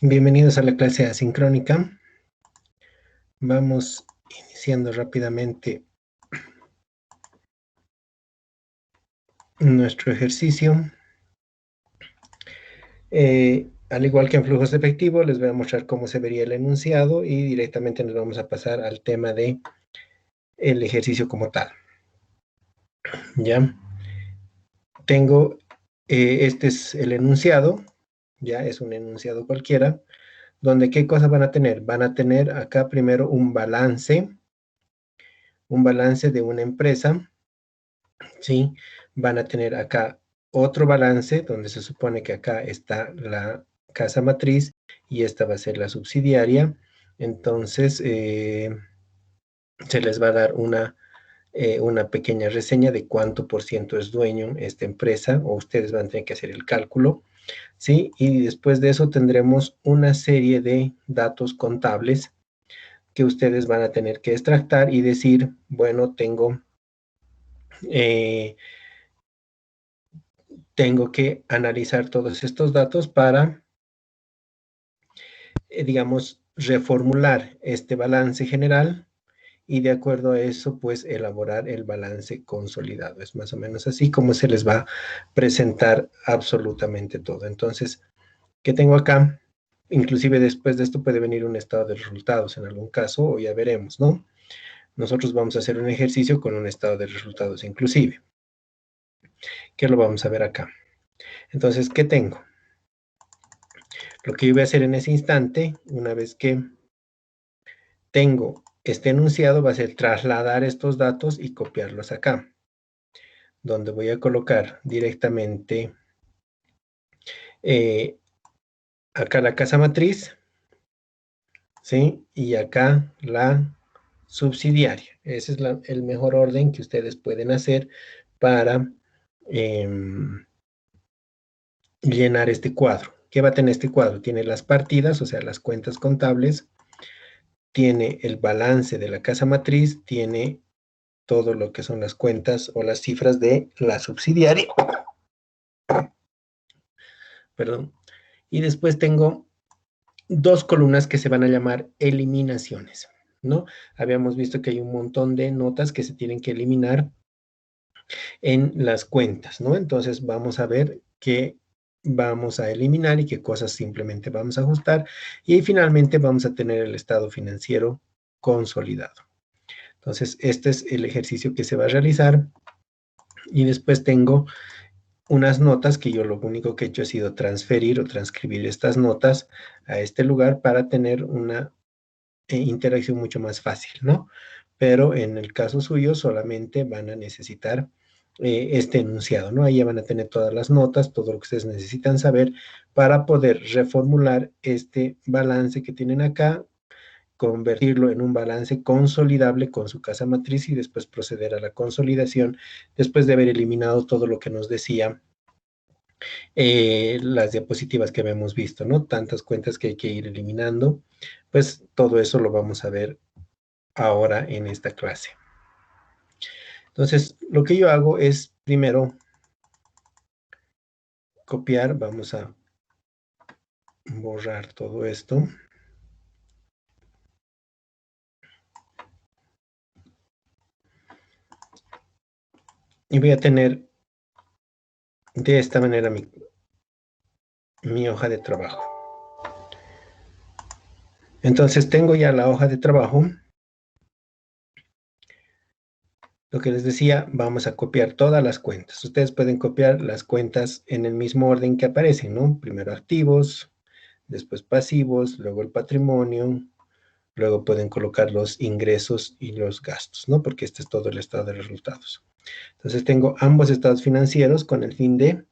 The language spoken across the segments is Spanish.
Bienvenidos a la clase asincrónica. Vamos iniciando rápidamente nuestro ejercicio. Al igual que en flujos de efectivo, les voy a mostrar cómo se vería el enunciado y directamente nos vamos a pasar al tema de el ejercicio como tal. ¿Ya? Tengo, este es el enunciado, ya es un enunciado cualquiera, donde ¿qué cosas van a tener? Van a tener acá primero un balance de una empresa, ¿sí? Van a tener acá otro balance donde se supone que acá está la casa matriz y esta va a ser la subsidiaria. Entonces, se les va a dar una pequeña reseña de cuánto por ciento es dueño esta empresa, o ustedes van a tener que hacer el cálculo, ¿sí? Y después de eso tendremos una serie de datos contables que ustedes van a tener que extractar y decir, bueno, tengo que analizar todos estos datos para, digamos, reformular este balance general y de acuerdo a eso, pues elaborar el balance consolidado. Es más o menos así como se les va a presentar absolutamente todo. Entonces, ¿qué tengo acá? Inclusive después de esto puede venir un estado de resultados en algún caso, o ya veremos, ¿no? Nosotros vamos a hacer un ejercicio con un estado de resultados inclusive, que lo vamos a ver acá. Entonces, ¿qué tengo? Lo que yo voy a hacer en ese instante, una vez que tengo este enunciado, va a ser trasladar estos datos y copiarlos acá, donde voy a colocar directamente acá la casa matriz, ¿sí? Y acá la subsidiaria. Ese es el mejor orden que ustedes pueden hacer para llenar este cuadro. ¿Qué va a tener este cuadro? Tiene las partidas, o sea, las cuentas contables, tiene el balance de la casa matriz, tiene todo lo que son las cuentas o las cifras de la subsidiaria. Perdón. Y después tengo dos columnas que se van a llamar eliminaciones, ¿no? Habíamos visto que hay un montón de notas que se tienen que eliminar en las cuentas, ¿no? Entonces vamos a ver qué vamos a eliminar y qué cosas simplemente vamos a ajustar. Y finalmente vamos a tener el estado financiero consolidado. Entonces, este es el ejercicio que se va a realizar. Y después tengo unas notas que yo lo único que he hecho ha sido transferir o transcribir estas notas a este lugar para tener una interacción mucho más fácil, ¿no? Pero en el caso suyo solamente van a necesitar este enunciado, ¿no? Ahí ya van a tener todas las notas, todo lo que ustedes necesitan saber para poder reformular este balance que tienen acá, convertirlo en un balance consolidable con su casa matriz y después proceder a la consolidación después de haber eliminado todo lo que nos decía las diapositivas que habíamos visto, ¿no? Tantas cuentas que hay que ir eliminando, pues todo eso lo vamos a ver ahora en esta clase. Entonces, lo que yo hago es primero copiar, vamos a borrar todo esto. Y voy a tener de esta manera mi hoja de trabajo. Entonces tengo ya la hoja de trabajo. Lo que les decía, vamos a copiar todas las cuentas. Ustedes pueden copiar las cuentas en el mismo orden que aparecen, ¿no? Primero activos, después pasivos, luego el patrimonio, luego pueden colocar los ingresos y los gastos, ¿no? Porque este es todo el estado de resultados. Entonces tengo ambos estados financieros con el fin de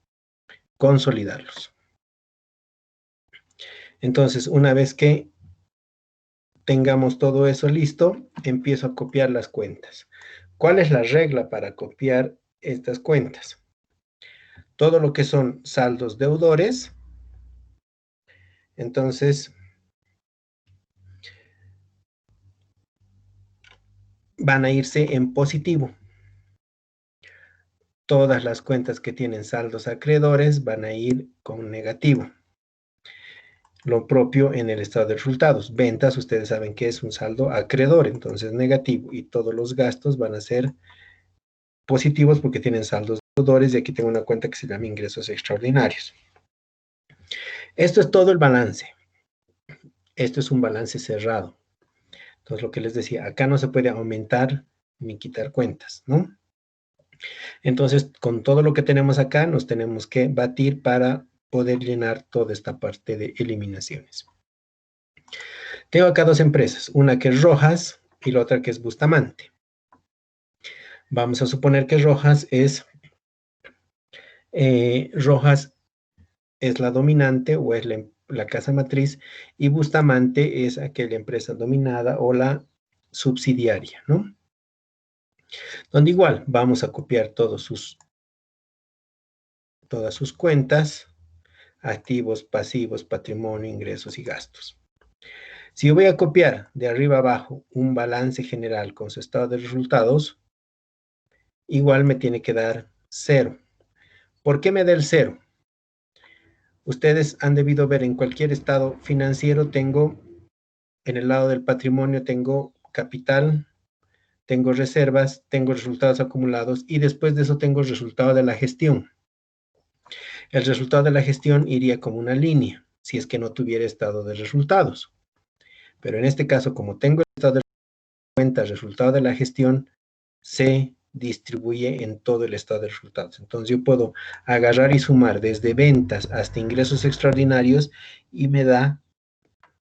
consolidarlos. Entonces, una vez que tengamos todo eso listo, empiezo a copiar las cuentas. ¿Cuál es la regla para copiar estas cuentas? Todo lo que son saldos deudores, entonces van a irse en positivo. Todas las cuentas que tienen saldos acreedores van a ir con negativo. Lo propio en el estado de resultados. Ventas, ustedes saben que es un saldo acreedor, entonces negativo, y todos los gastos van a ser positivos porque tienen saldos deudores, y aquí tengo una cuenta que se llama ingresos extraordinarios. Esto es todo el balance. Esto es un balance cerrado. Entonces, lo que les decía, acá no se puede aumentar ni quitar cuentas, ¿no? Entonces, con todo lo que tenemos acá, nos tenemos que batir para poder llenar toda esta parte de eliminaciones. Tengo acá dos empresas, una que es Rojas y la otra que es Bustamante. Vamos a suponer que Rojas es la dominante o es la casa matriz, y Bustamante es aquella empresa dominada o la subsidiaria, ¿no? Donde igual vamos a copiar todas sus cuentas, activos, pasivos, patrimonio, ingresos y gastos. Si yo voy a copiar de arriba abajo un balance general con su estado de resultados, igual me tiene que dar 0. ¿Por qué me da el 0? Ustedes han debido ver en cualquier estado financiero, tengo en el lado del patrimonio, tengo capital, tengo reservas, tengo resultados acumulados, y después de eso tengo el resultado de la gestión. El resultado de la gestión iría como una línea, si es que no tuviera estado de resultados. Pero en este caso, como tengo el estado de cuentas, resultado de la gestión, se distribuye en todo el estado de resultados. Entonces yo puedo agarrar y sumar desde ventas hasta ingresos extraordinarios y me da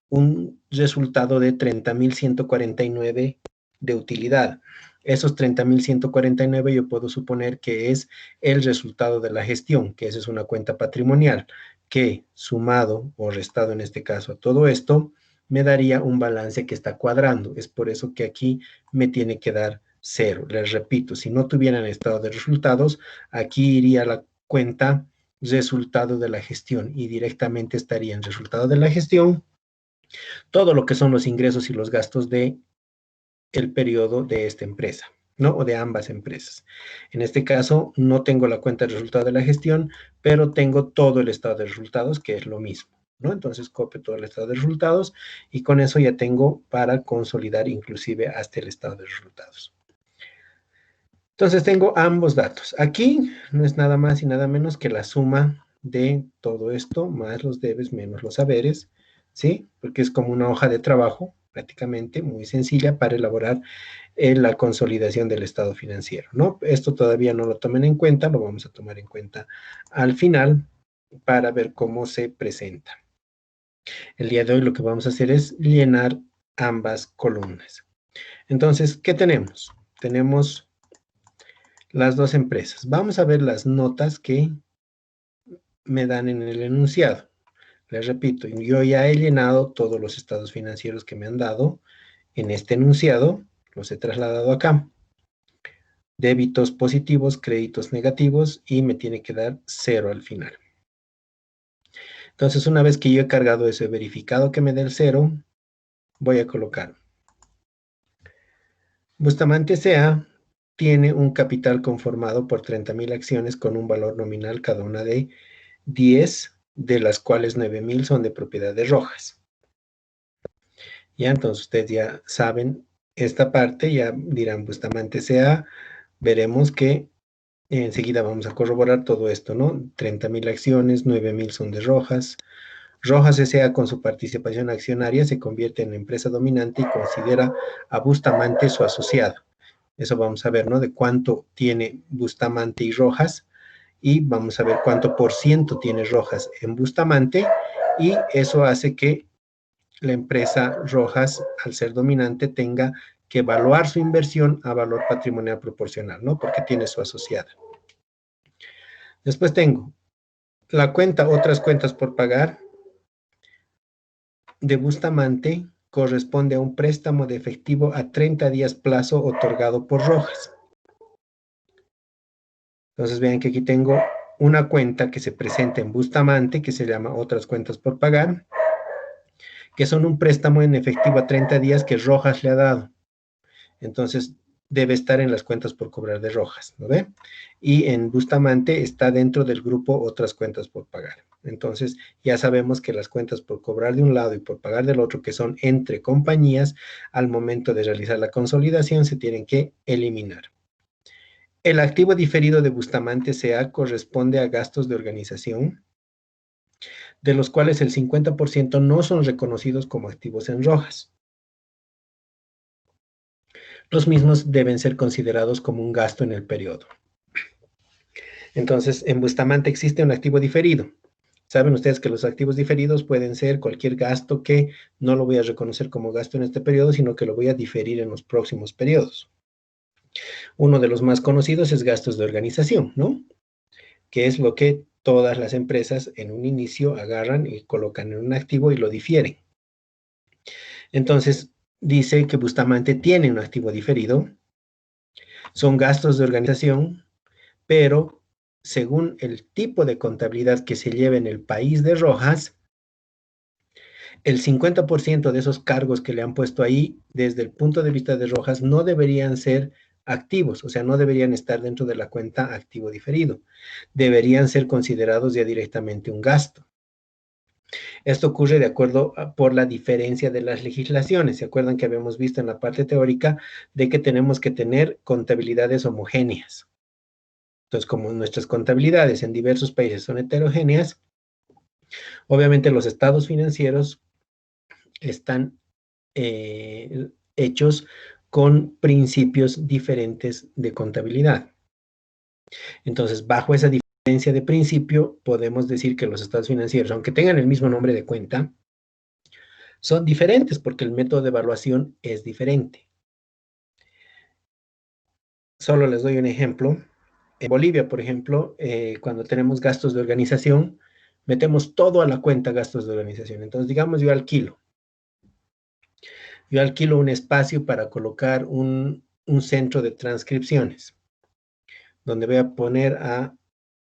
un resultado de 30.149 de utilidad. Esos 30.149 yo puedo suponer que es el resultado de la gestión, que esa es una cuenta patrimonial, que sumado o restado en este caso a todo esto, me daría un balance que está cuadrando. Es por eso que aquí me tiene que dar 0. Les repito, si no tuvieran estado de resultados, aquí iría la cuenta resultado de la gestión y directamente estaría en resultado de la gestión todo lo que son los ingresos y los gastos de el periodo de esta empresa, ¿no? O de ambas empresas. En este caso, no tengo la cuenta de resultado de la gestión, pero tengo todo el estado de resultados, que es lo mismo, ¿no? Entonces, copio todo el estado de resultados y con eso ya tengo para consolidar inclusive hasta el estado de resultados. Entonces, tengo ambos datos. Aquí no es nada más y nada menos que la suma de todo esto, más los debes menos los haberes, ¿sí? Porque es como una hoja de trabajo, prácticamente muy sencilla para elaborar la consolidación del estado financiero, ¿no? Esto todavía no lo tomen en cuenta, lo vamos a tomar en cuenta al final para ver cómo se presenta. El día de hoy lo que vamos a hacer es llenar ambas columnas. Entonces, ¿qué tenemos? Tenemos las dos empresas. Vamos a ver las notas que me dan en el enunciado. Les repito, yo ya he llenado todos los estados financieros que me han dado en este enunciado, los he trasladado acá. Débitos positivos, créditos negativos, y me tiene que dar 0 al final. Entonces, una vez que yo he cargado eso, he verificado que me dé el 0, voy a colocar Bustamante S.A. tiene un capital conformado por 30.000 acciones con un valor nominal cada una de 10, de las cuales 9.000 son de propiedad de Rojas. Ya, entonces ustedes ya saben esta parte, ya dirán Bustamante S.A., veremos que enseguida vamos a corroborar todo esto, ¿no? 30.000 acciones, 9.000 son de Rojas. Rojas S.A. con su participación accionaria se convierte en la empresa dominante y considera a Bustamante su asociado. Eso vamos a ver, ¿no? De cuánto tiene Bustamante y Rojas, y vamos a ver cuánto por ciento tiene Rojas en Bustamante, y eso hace que la empresa Rojas, al ser dominante, tenga que evaluar su inversión a valor patrimonial proporcional, ¿no? Porque tiene su asociada. Después tengo la cuenta otras cuentas por pagar de Bustamante, corresponde a un préstamo de efectivo a 30 días plazo otorgado por Rojas. Entonces vean que aquí tengo una cuenta que se presenta en Bustamante, que se llama otras cuentas por pagar, que son un préstamo en efectivo a 30 días que Rojas le ha dado. Entonces debe estar en las cuentas por cobrar de Rojas, ¿no ve? Y en Bustamante está dentro del grupo otras cuentas por pagar. Entonces, ya sabemos que las cuentas por cobrar de un lado y por pagar del otro, que son entre compañías, al momento de realizar la consolidación se tienen que eliminar. El activo diferido de Bustamante S.A. corresponde a gastos de organización, de los cuales el 50% no son reconocidos como activos en rojas. Los mismos deben ser considerados como un gasto en el periodo. Entonces, en Bustamante existe un activo diferido. Saben ustedes que los activos diferidos pueden ser cualquier gasto que no lo voy a reconocer como gasto en este periodo, sino que lo voy a diferir en los próximos periodos. Uno de los más conocidos es gastos de organización, ¿no? Que es lo que todas las empresas en un inicio agarran y colocan en un activo y lo difieren. Entonces, dice que Bustamante tiene un activo diferido, son gastos de organización, pero según el tipo de contabilidad que se lleva en el país de Rojas, el 50% de esos cargos que le han puesto ahí, desde el punto de vista de Rojas, no deberían ser activos, o sea, no deberían estar dentro de la cuenta activo diferido. Deberían ser considerados ya directamente un gasto. Esto ocurre de acuerdo por la diferencia de las legislaciones. ¿Se acuerdan que habíamos visto en la parte teórica de que tenemos que tener contabilidades homogéneas? Entonces, como nuestras contabilidades en diversos países son heterogéneas, obviamente los estados financieros están hechos con principios diferentes de contabilidad. Entonces, bajo esa diferencia de principio, podemos decir que los estados financieros, aunque tengan el mismo nombre de cuenta, son diferentes porque el método de evaluación es diferente. Solo les doy un ejemplo. En Bolivia, por ejemplo, cuando tenemos gastos de organización, metemos todo a la cuenta gastos de organización. Entonces, digamos, yo alquilo un espacio para colocar un centro de transcripciones, donde voy a poner a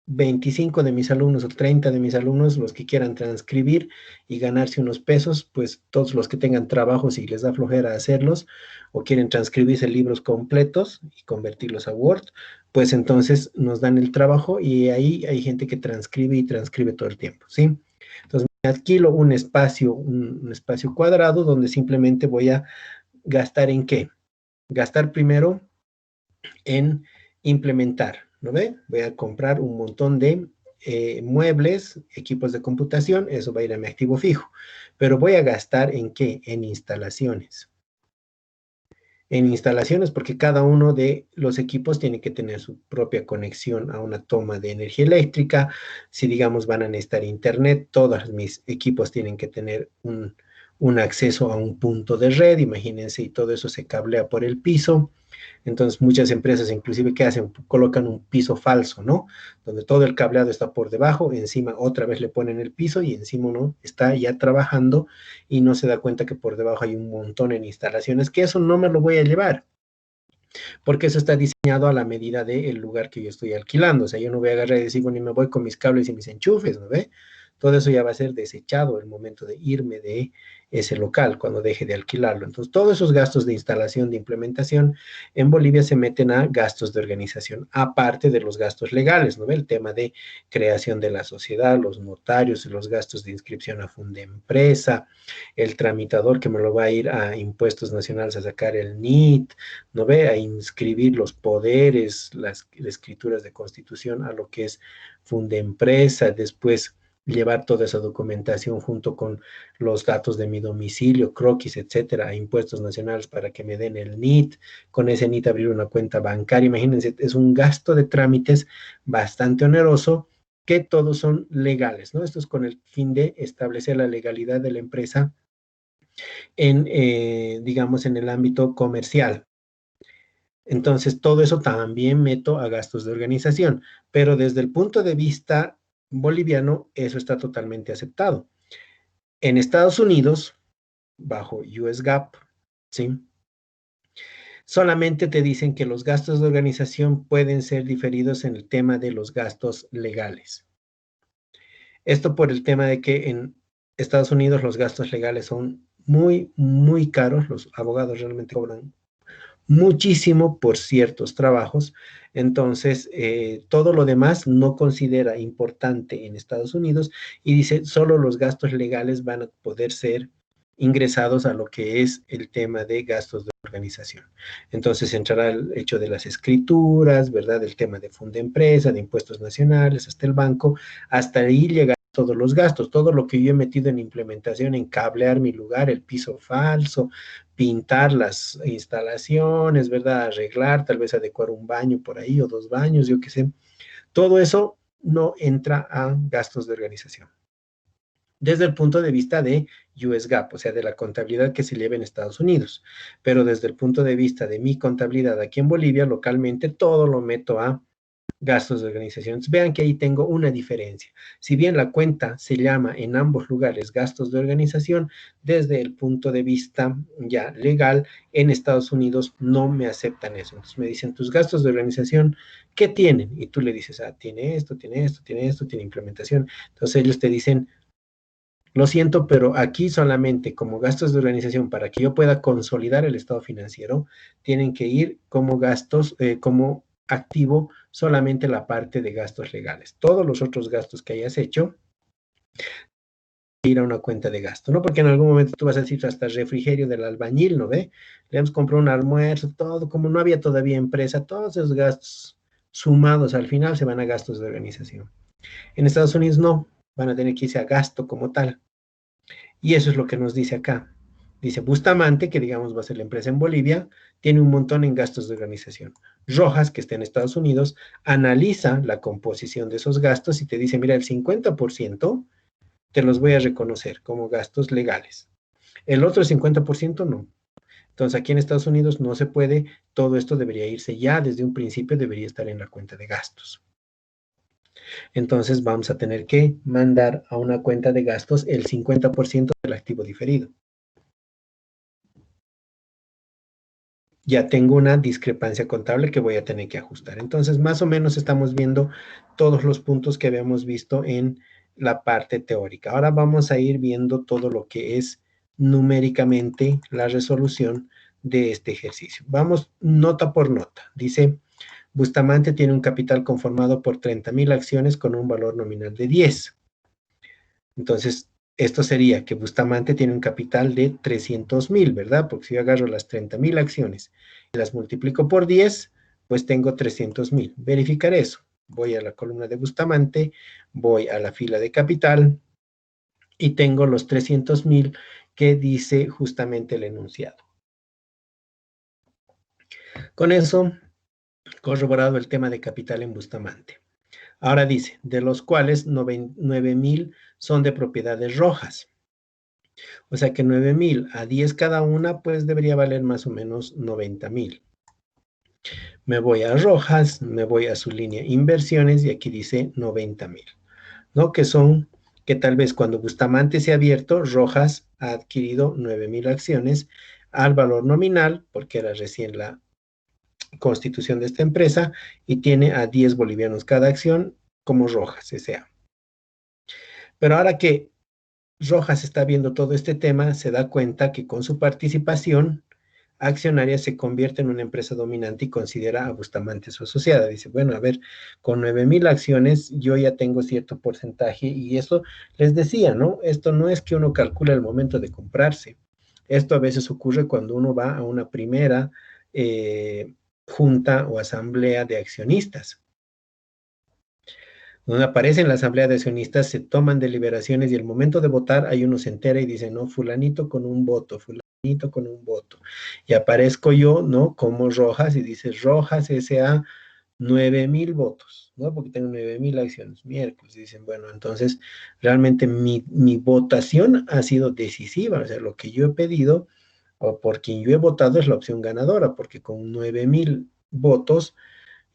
25 de mis alumnos o 30 de mis alumnos, los que quieran transcribir y ganarse unos pesos, pues todos los que tengan trabajos y les da flojera hacerlos o quieren transcribirse libros completos y convertirlos a Word, pues entonces nos dan el trabajo y ahí hay gente que transcribe y transcribe todo el tiempo, ¿sí? Entonces me alquilo un espacio cuadrado donde simplemente voy a gastar en qué. Gastar primero en implementar, ¿no ve? Voy a comprar un montón de muebles, equipos de computación, eso va a ir a mi activo fijo. Pero voy a gastar en qué? En instalaciones. En instalaciones porque cada uno de los equipos tiene que tener su propia conexión a una toma de energía eléctrica. Si digamos van a necesitar internet, todos mis equipos tienen que tener un acceso a un punto de red, imagínense, y todo eso se cablea por el piso. Entonces, muchas empresas inclusive, ¿qué hacen? Colocan un piso falso, ¿no? Donde todo el cableado está por debajo, encima otra vez le ponen el piso y encima uno está ya trabajando y no se da cuenta que por debajo hay un montón en instalaciones, que eso no me lo voy a llevar, porque eso está diseñado a la medida del lugar que yo estoy alquilando. O sea, yo no voy a agarrar y decir, bueno, y me voy con mis cables y mis enchufes, ¿no ve? Todo eso ya va a ser desechado el momento de irme de ese local, cuando deje de alquilarlo. Entonces, todos esos gastos de instalación, de implementación, en Bolivia se meten a gastos de organización, aparte de los gastos legales, ¿no ve? El tema de creación de la sociedad, los notarios, los gastos de inscripción a Fundempresa, el tramitador que me lo va a ir a Impuestos Nacionales a sacar el NIT, ¿no ve? A inscribir los poderes, las escrituras de constitución a lo que es Fundempresa, después llevar toda esa documentación junto con los datos de mi domicilio, croquis, etcétera, a Impuestos Nacionales para que me den el NIT, con ese NIT abrir una cuenta bancaria. Imagínense, es un gasto de trámites bastante oneroso, que todos son legales, ¿no? Esto es con el fin de establecer la legalidad de la empresa en, digamos, en el ámbito comercial. Entonces, todo eso también meto a gastos de organización, pero desde el punto de vista boliviano, eso está totalmente aceptado. En Estados Unidos, bajo US GAAP, ¿sí? Solamente te dicen que los gastos de organización pueden ser diferidos en el tema de los gastos legales. Esto por el tema de que en Estados Unidos los gastos legales son muy, muy caros. Los abogados realmente cobran muchísimo por ciertos trabajos. Entonces, todo lo demás no considera importante en Estados Unidos y dice, solo los gastos legales van a poder ser ingresados a lo que es el tema de gastos de organización. Entonces entrará el hecho de las escrituras, ¿verdad? El tema de fondo de empresa, de impuestos nacionales, hasta el banco, hasta ahí llega todos los gastos, todo lo que yo he metido en implementación, en cablear mi lugar, el piso falso, pintar las instalaciones, ¿verdad? Arreglar, tal vez adecuar un baño por ahí o dos baños, yo qué sé. Todo eso no entra a gastos de organización. Desde el punto de vista de US GAAP, o sea, de la contabilidad que se lleva en Estados Unidos. Pero desde el punto de vista de mi contabilidad aquí en Bolivia, localmente, todo lo meto a gastos de organización. Vean que ahí tengo una diferencia. Si bien la cuenta se llama en ambos lugares gastos de organización, desde el punto de vista ya legal, en Estados Unidos no me aceptan eso. Entonces me dicen, tus gastos de organización, ¿qué tienen? Y tú le dices, ah, tiene esto, tiene esto, tiene esto, tiene implementación. Entonces ellos te dicen, lo siento, pero aquí solamente como gastos de organización, para que yo pueda consolidar el estado financiero, tienen que ir como gastos, como activo solamente la parte de gastos legales. Todos los otros gastos que hayas hecho, ir a una cuenta de gasto, ¿no? Porque en algún momento tú vas a decir hasta el refrigerio del albañil, ¿no ve? Le hemos comprado un almuerzo, todo, como no había todavía empresa, todos esos gastos sumados al final se van a gastos de organización. En Estados Unidos no, van a tener que irse a gasto como tal. Y eso es lo que nos dice acá. Dice Bustamante, que digamos va a ser la empresa en Bolivia, tiene un montón en gastos de organización. Rojas, que está en Estados Unidos, analiza la composición de esos gastos y te dice, mira, el 50% te los voy a reconocer como gastos legales. El otro 50% no. Entonces aquí en Estados Unidos no se puede, todo esto debería irse ya desde un principio, debería estar en la cuenta de gastos. Entonces vamos a tener que mandar a una cuenta de gastos el 50% del activo diferido. Ya tengo una discrepancia contable que voy a tener que ajustar. Entonces, más o menos estamos viendo todos los puntos que habíamos visto en la parte teórica. Ahora vamos a ir viendo todo lo que es numéricamente la resolución de este ejercicio. Vamos nota por nota. Dice, Bustamante tiene un capital conformado por 30,000 acciones con un valor nominal de 10. Entonces, esto sería que Bustamante tiene un capital de 300,000, ¿verdad? Porque si yo agarro las 30,000 acciones y las multiplico por 10, pues tengo 300,000. Verificar eso. Voy a la columna de Bustamante, voy a la fila de capital y tengo los 300,000 que dice justamente el enunciado. Con eso, corroborado el tema de capital en Bustamante. Ahora dice, de los cuales 9,000 son de propiedades rojas. O sea que 9,000 a 10 cada una, pues debería valer más o menos 90,000. Me voy a Rojas, me voy a su línea inversiones y aquí dice 90,000, ¿no? Que tal vez cuando Bustamante se ha abierto, Rojas ha adquirido 9,000 acciones al valor nominal, porque era recién la constitución de esta empresa, y tiene a 10 bolivianos cada acción como Rojas S.A. Pero ahora que Rojas está viendo todo este tema, se da cuenta que con su participación accionaria se convierte en una empresa dominante y considera a Bustamante su asociada. Dice, bueno, a ver, con 9,000 acciones yo ya tengo cierto porcentaje y eso les decía, ¿no? Esto no es que uno calcule el momento de comprarse. Esto a veces ocurre cuando uno va a una primera junta o asamblea de accionistas. Donde aparece en la asamblea de accionistas, se toman deliberaciones y el momento de votar, hay uno se entera y dice, no, fulanito con un voto, fulanito con un voto. Y aparezco yo, ¿no? Como Rojas y dice, Rojas S.A. 9,000 votos, ¿no? Porque tengo 9,000 acciones, miércoles. Dicen, bueno, entonces realmente mi votación ha sido decisiva, o sea, lo que yo he pedido o por quien yo he votado es la opción ganadora, porque con 9,000 votos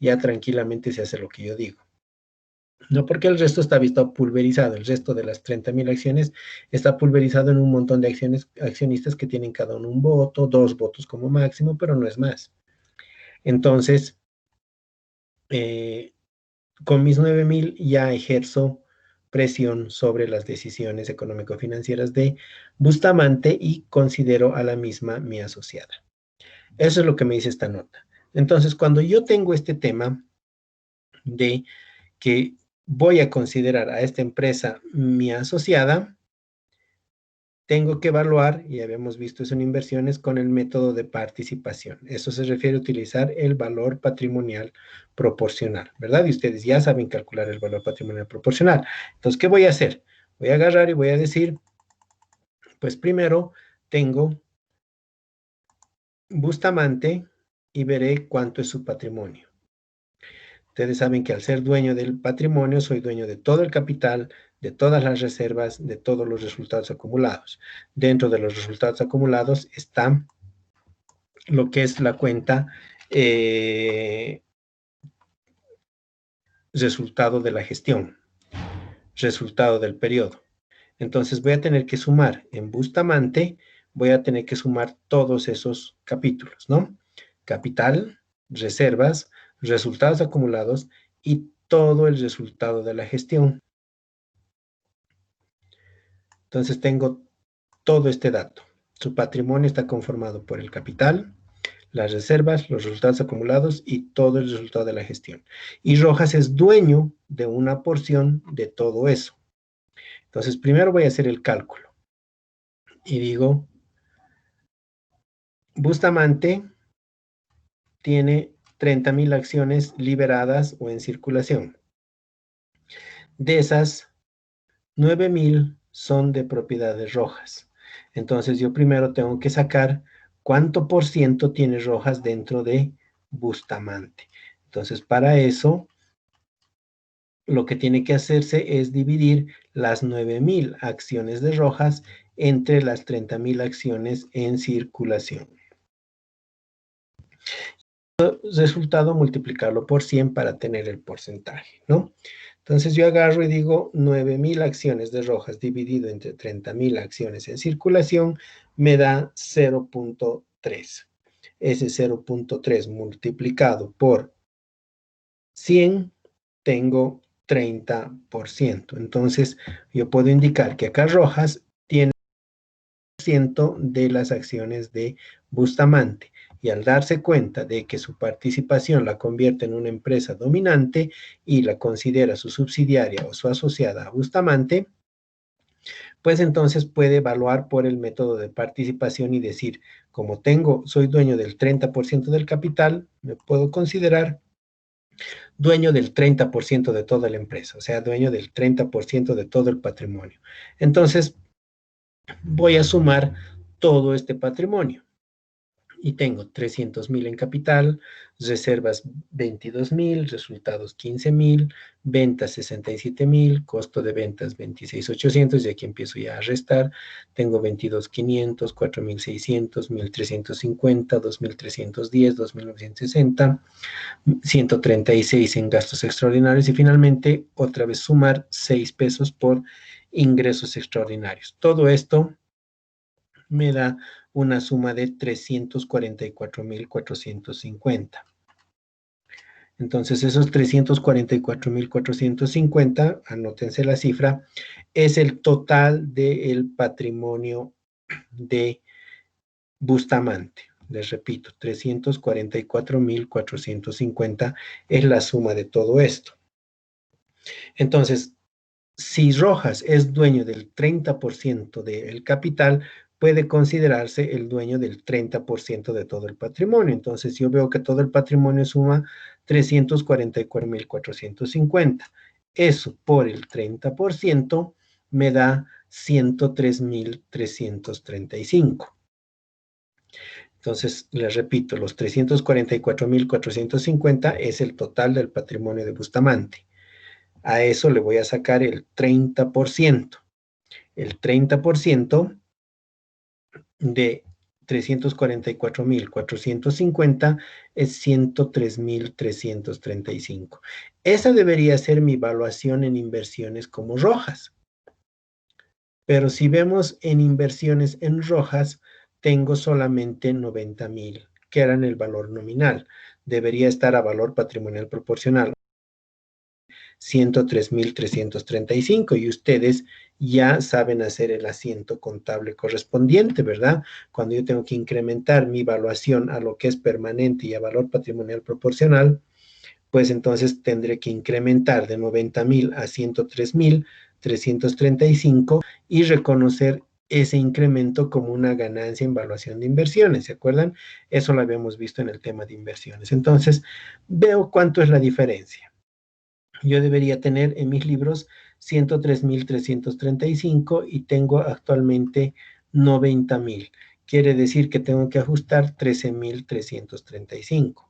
ya tranquilamente se hace lo que yo digo. No porque el resto está visto pulverizado, el resto de las 30,000 acciones está pulverizado en un montón de accionistas que tienen cada uno un voto, 2 votos como máximo, pero no es más. Entonces, con mis 9,000 ya ejerzo presión sobre las decisiones económico-financieras de Bustamante y considero a la misma mi asociada. Eso es lo que me dice esta nota. Entonces, cuando yo tengo este tema de que voy a considerar a esta empresa mi asociada, tengo que evaluar, y habíamos visto eso en inversiones, con el método de participación. Eso se refiere a utilizar el valor patrimonial proporcional, ¿verdad? Y ustedes ya saben calcular el valor patrimonial proporcional. Entonces, ¿qué voy a hacer? Voy a agarrar y voy a decir, pues primero tengo Bustamante y veré cuánto es su patrimonio. Ustedes saben que al ser dueño del patrimonio, soy dueño de todo el capital, de todas las reservas, de todos los resultados acumulados. Dentro de los resultados acumulados está lo que es la cuenta resultado de la gestión, resultado del periodo. Entonces voy a tener que sumar en Bustamante, voy a tener que sumar todos esos capítulos, ¿no? Capital, reservas, resultados acumulados y todo el resultado de la gestión. Entonces tengo todo este dato. Su patrimonio está conformado por el capital, las reservas, los resultados acumulados y todo el resultado de la gestión. Y Rojas es dueño de una porción de todo eso. Entonces primero voy a hacer el cálculo. Y digo, Bustamante tiene 30,000 acciones liberadas o en circulación. De esas, 9,000 son de propiedades Rojas. Entonces yo primero tengo que sacar cuánto por ciento tiene Rojas dentro de Bustamante. Entonces para eso, lo que tiene que hacerse es dividir las 9,000 acciones de Rojas entre las 30,000 acciones en circulación. Resultado, multiplicarlo por 100 para tener el porcentaje, ¿no? Entonces yo agarro y digo 9,000 acciones de Rojas dividido entre 30,000 acciones en circulación me da 0.3. Ese 0.3 multiplicado por 100 tengo 30%. Entonces yo puedo indicar que acá Rojas tiene de las acciones de Bustamante, y al darse cuenta de que su participación la convierte en una empresa dominante y la considera su subsidiaria o su asociada a Bustamante, pues entonces puede evaluar por el método de participación y decir, como soy dueño del 30% del capital, me puedo considerar dueño del 30% de toda la empresa, o sea, dueño del 30% de todo el patrimonio. Entonces, voy a sumar todo este patrimonio. Y tengo 300,000 en capital, reservas 22,000, resultados 15,000, ventas 67,000, costo de ventas 26,800, y aquí empiezo ya a restar. Tengo 22,500, 4,600, 1,350, 2,310, 2,960, 136 en gastos extraordinarios y finalmente otra vez sumar 6 pesos por ingresos extraordinarios. Todo esto me da una suma de 344,450. Entonces, esos 344,450, anótense la cifra, es el total del patrimonio de Bustamante. Les repito, 344,450 es la suma de todo esto. Entonces, si Rojas es dueño del 30% del capital, puede considerarse el dueño del 30% de todo el patrimonio. Entonces yo veo que todo el patrimonio suma 344,450. Eso por el 30% me da 103,335. Entonces, les repito, los 344,450 es el total del patrimonio de Bustamante. A eso le voy a sacar el 30%. El 30% de 344,450 es 103,335. Esa debería ser mi evaluación en inversiones como Rojas. Pero si vemos en inversiones en Rojas, tengo solamente 90,000, que eran el valor nominal. Debería estar a valor patrimonial proporcional. 103,335, y ustedes ya saben hacer el asiento contable correspondiente, ¿verdad? Cuando yo tengo que incrementar mi evaluación a lo que es permanente y a valor patrimonial proporcional, pues entonces tendré que incrementar de 90.000 a 103.335 y reconocer ese incremento como una ganancia en evaluación de inversiones, ¿se acuerdan? Eso lo habíamos visto en el tema de inversiones. Entonces, veo cuánto es la diferencia. Yo debería tener en mis libros 103.335 y tengo actualmente 90.000. Quiere decir que tengo que ajustar 13.335.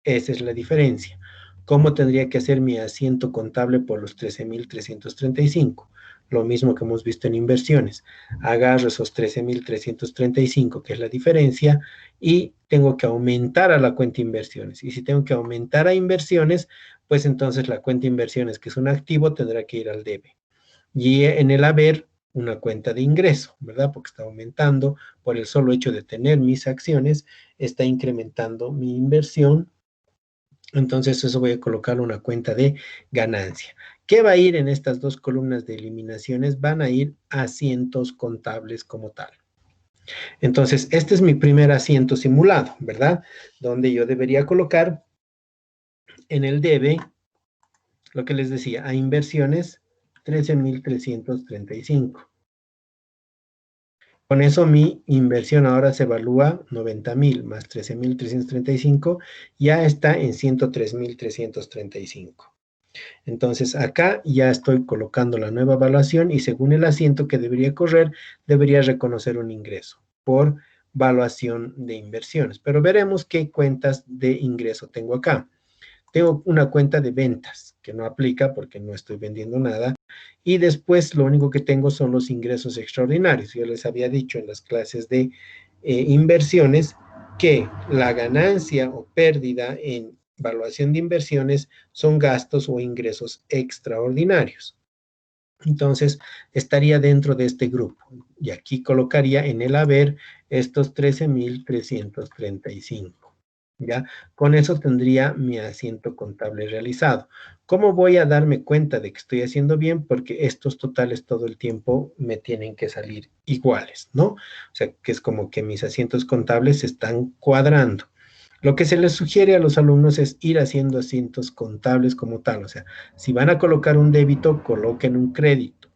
Esa es la diferencia. ¿Cómo tendría que hacer mi asiento contable por los 13.335? Lo mismo que hemos visto en inversiones. Agarro esos 13.335, que es la diferencia, y tengo que aumentar a la cuenta inversiones. Y si tengo que aumentar a inversiones, pues entonces la cuenta inversiones, que es un activo, tendrá que ir al debe. Y en el haber, una cuenta de ingreso, ¿verdad? Porque está aumentando por el solo hecho de tener mis acciones, está incrementando mi inversión. Entonces eso voy a colocar una cuenta de ganancia. ¿Qué va a ir en estas dos columnas de eliminaciones? Van a ir asientos contables como tal. Entonces, este es mi primer asiento simulado, ¿verdad? Donde yo debería colocar en el debe, lo que les decía, a inversiones, 13.335. Con eso mi inversión ahora se evalúa 90.000 más 13.335, ya está en 103.335. Entonces acá ya estoy colocando la nueva evaluación y según el asiento que debería correr, debería reconocer un ingreso por evaluación de inversiones. Pero veremos qué cuentas de ingreso tengo acá. Tengo una cuenta de ventas que no aplica porque no estoy vendiendo nada. Y después lo único que tengo son los ingresos extraordinarios. Yo les había dicho en las clases de inversiones que la ganancia o pérdida en evaluación de inversiones son gastos o ingresos extraordinarios. Entonces, estaría dentro de este grupo. Y aquí colocaría en el haber estos 13.335. ¿Ya? Con eso tendría mi asiento contable realizado. ¿Cómo voy a darme cuenta de que estoy haciendo bien? Porque estos totales todo el tiempo me tienen que salir iguales, ¿no? O sea, que es como que mis asientos contables se están cuadrando. Lo que se les sugiere a los alumnos es ir haciendo asientos contables como tal. O sea, si van a colocar un débito, coloquen un crédito.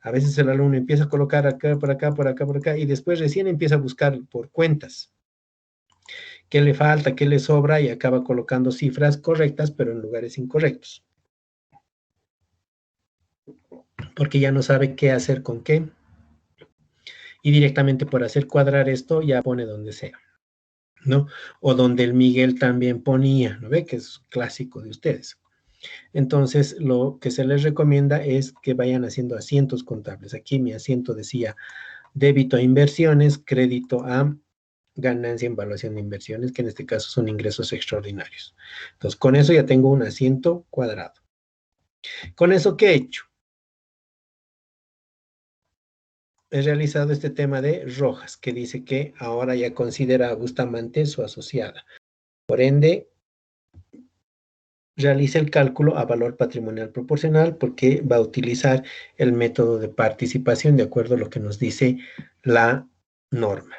A veces el alumno empieza a colocar acá, por acá, por acá, por acá, y después recién empieza a buscar por cuentas. ¿Qué le falta? ¿Qué le sobra? Y acaba colocando cifras correctas, pero en lugares incorrectos. Porque ya no sabe qué hacer con qué. Y directamente por hacer cuadrar esto, ya pone donde sea, ¿no? O donde el Miguel también ponía, ¿no ve? Que es clásico de ustedes. Entonces, lo que se les recomienda es que vayan haciendo asientos contables. Aquí mi asiento decía débito a inversiones, crédito a ganancia en evaluación de inversiones, que en este caso son ingresos extraordinarios. Entonces, con eso ya tengo un asiento cuadrado. ¿Con eso qué he hecho? He realizado este tema de Rojas, que dice que ahora ya considera a Bustamante su asociada. Por ende, realice el cálculo a valor patrimonial proporcional porque va a utilizar el método de participación de acuerdo a lo que nos dice la norma.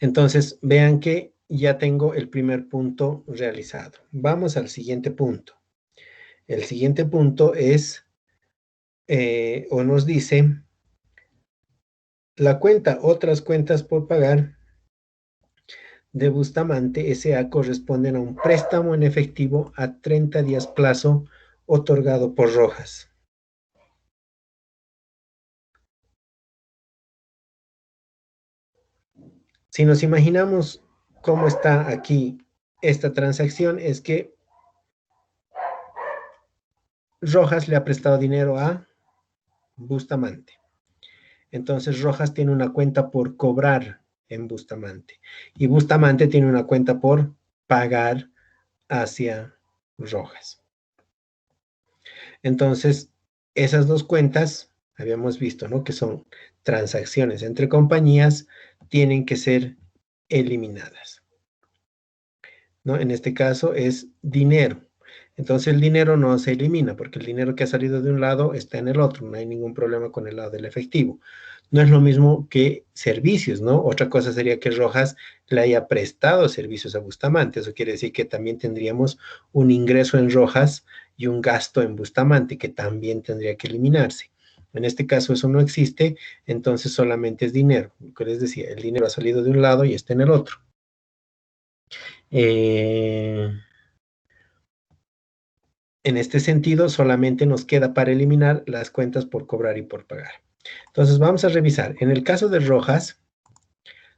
Entonces, vean que ya tengo el primer punto realizado. Vamos al siguiente punto. El siguiente punto es, o nos dice, la cuenta otras cuentas por pagar de Bustamante S.A. corresponden a un préstamo en efectivo a 30 días plazo otorgado por Rojas. Si nos imaginamos cómo está aquí esta transacción, es que Rojas le ha prestado dinero a Bustamante. Entonces Rojas tiene una cuenta por cobrar en Bustamante y Bustamante tiene una cuenta por pagar hacia Rojas. Entonces, esas dos cuentas, habíamos visto, ¿no? Que son transacciones entre compañías, tienen que ser eliminadas, ¿no? En este caso es dinero. Entonces el dinero no se elimina porque el dinero que ha salido de un lado está en el otro, no hay ningún problema con el lado del efectivo. No es lo mismo que servicios, ¿no? Otra cosa sería que Rojas le haya prestado servicios a Bustamante. Eso quiere decir que también tendríamos un ingreso en Rojas y un gasto en Bustamante que también tendría que eliminarse. En este caso eso no existe, entonces solamente es dinero. Lo que les decía, el dinero ha salido de un lado y está en el otro. En este sentido, solamente nos queda para eliminar las cuentas por cobrar y por pagar. Entonces vamos a revisar. En el caso de Rojas,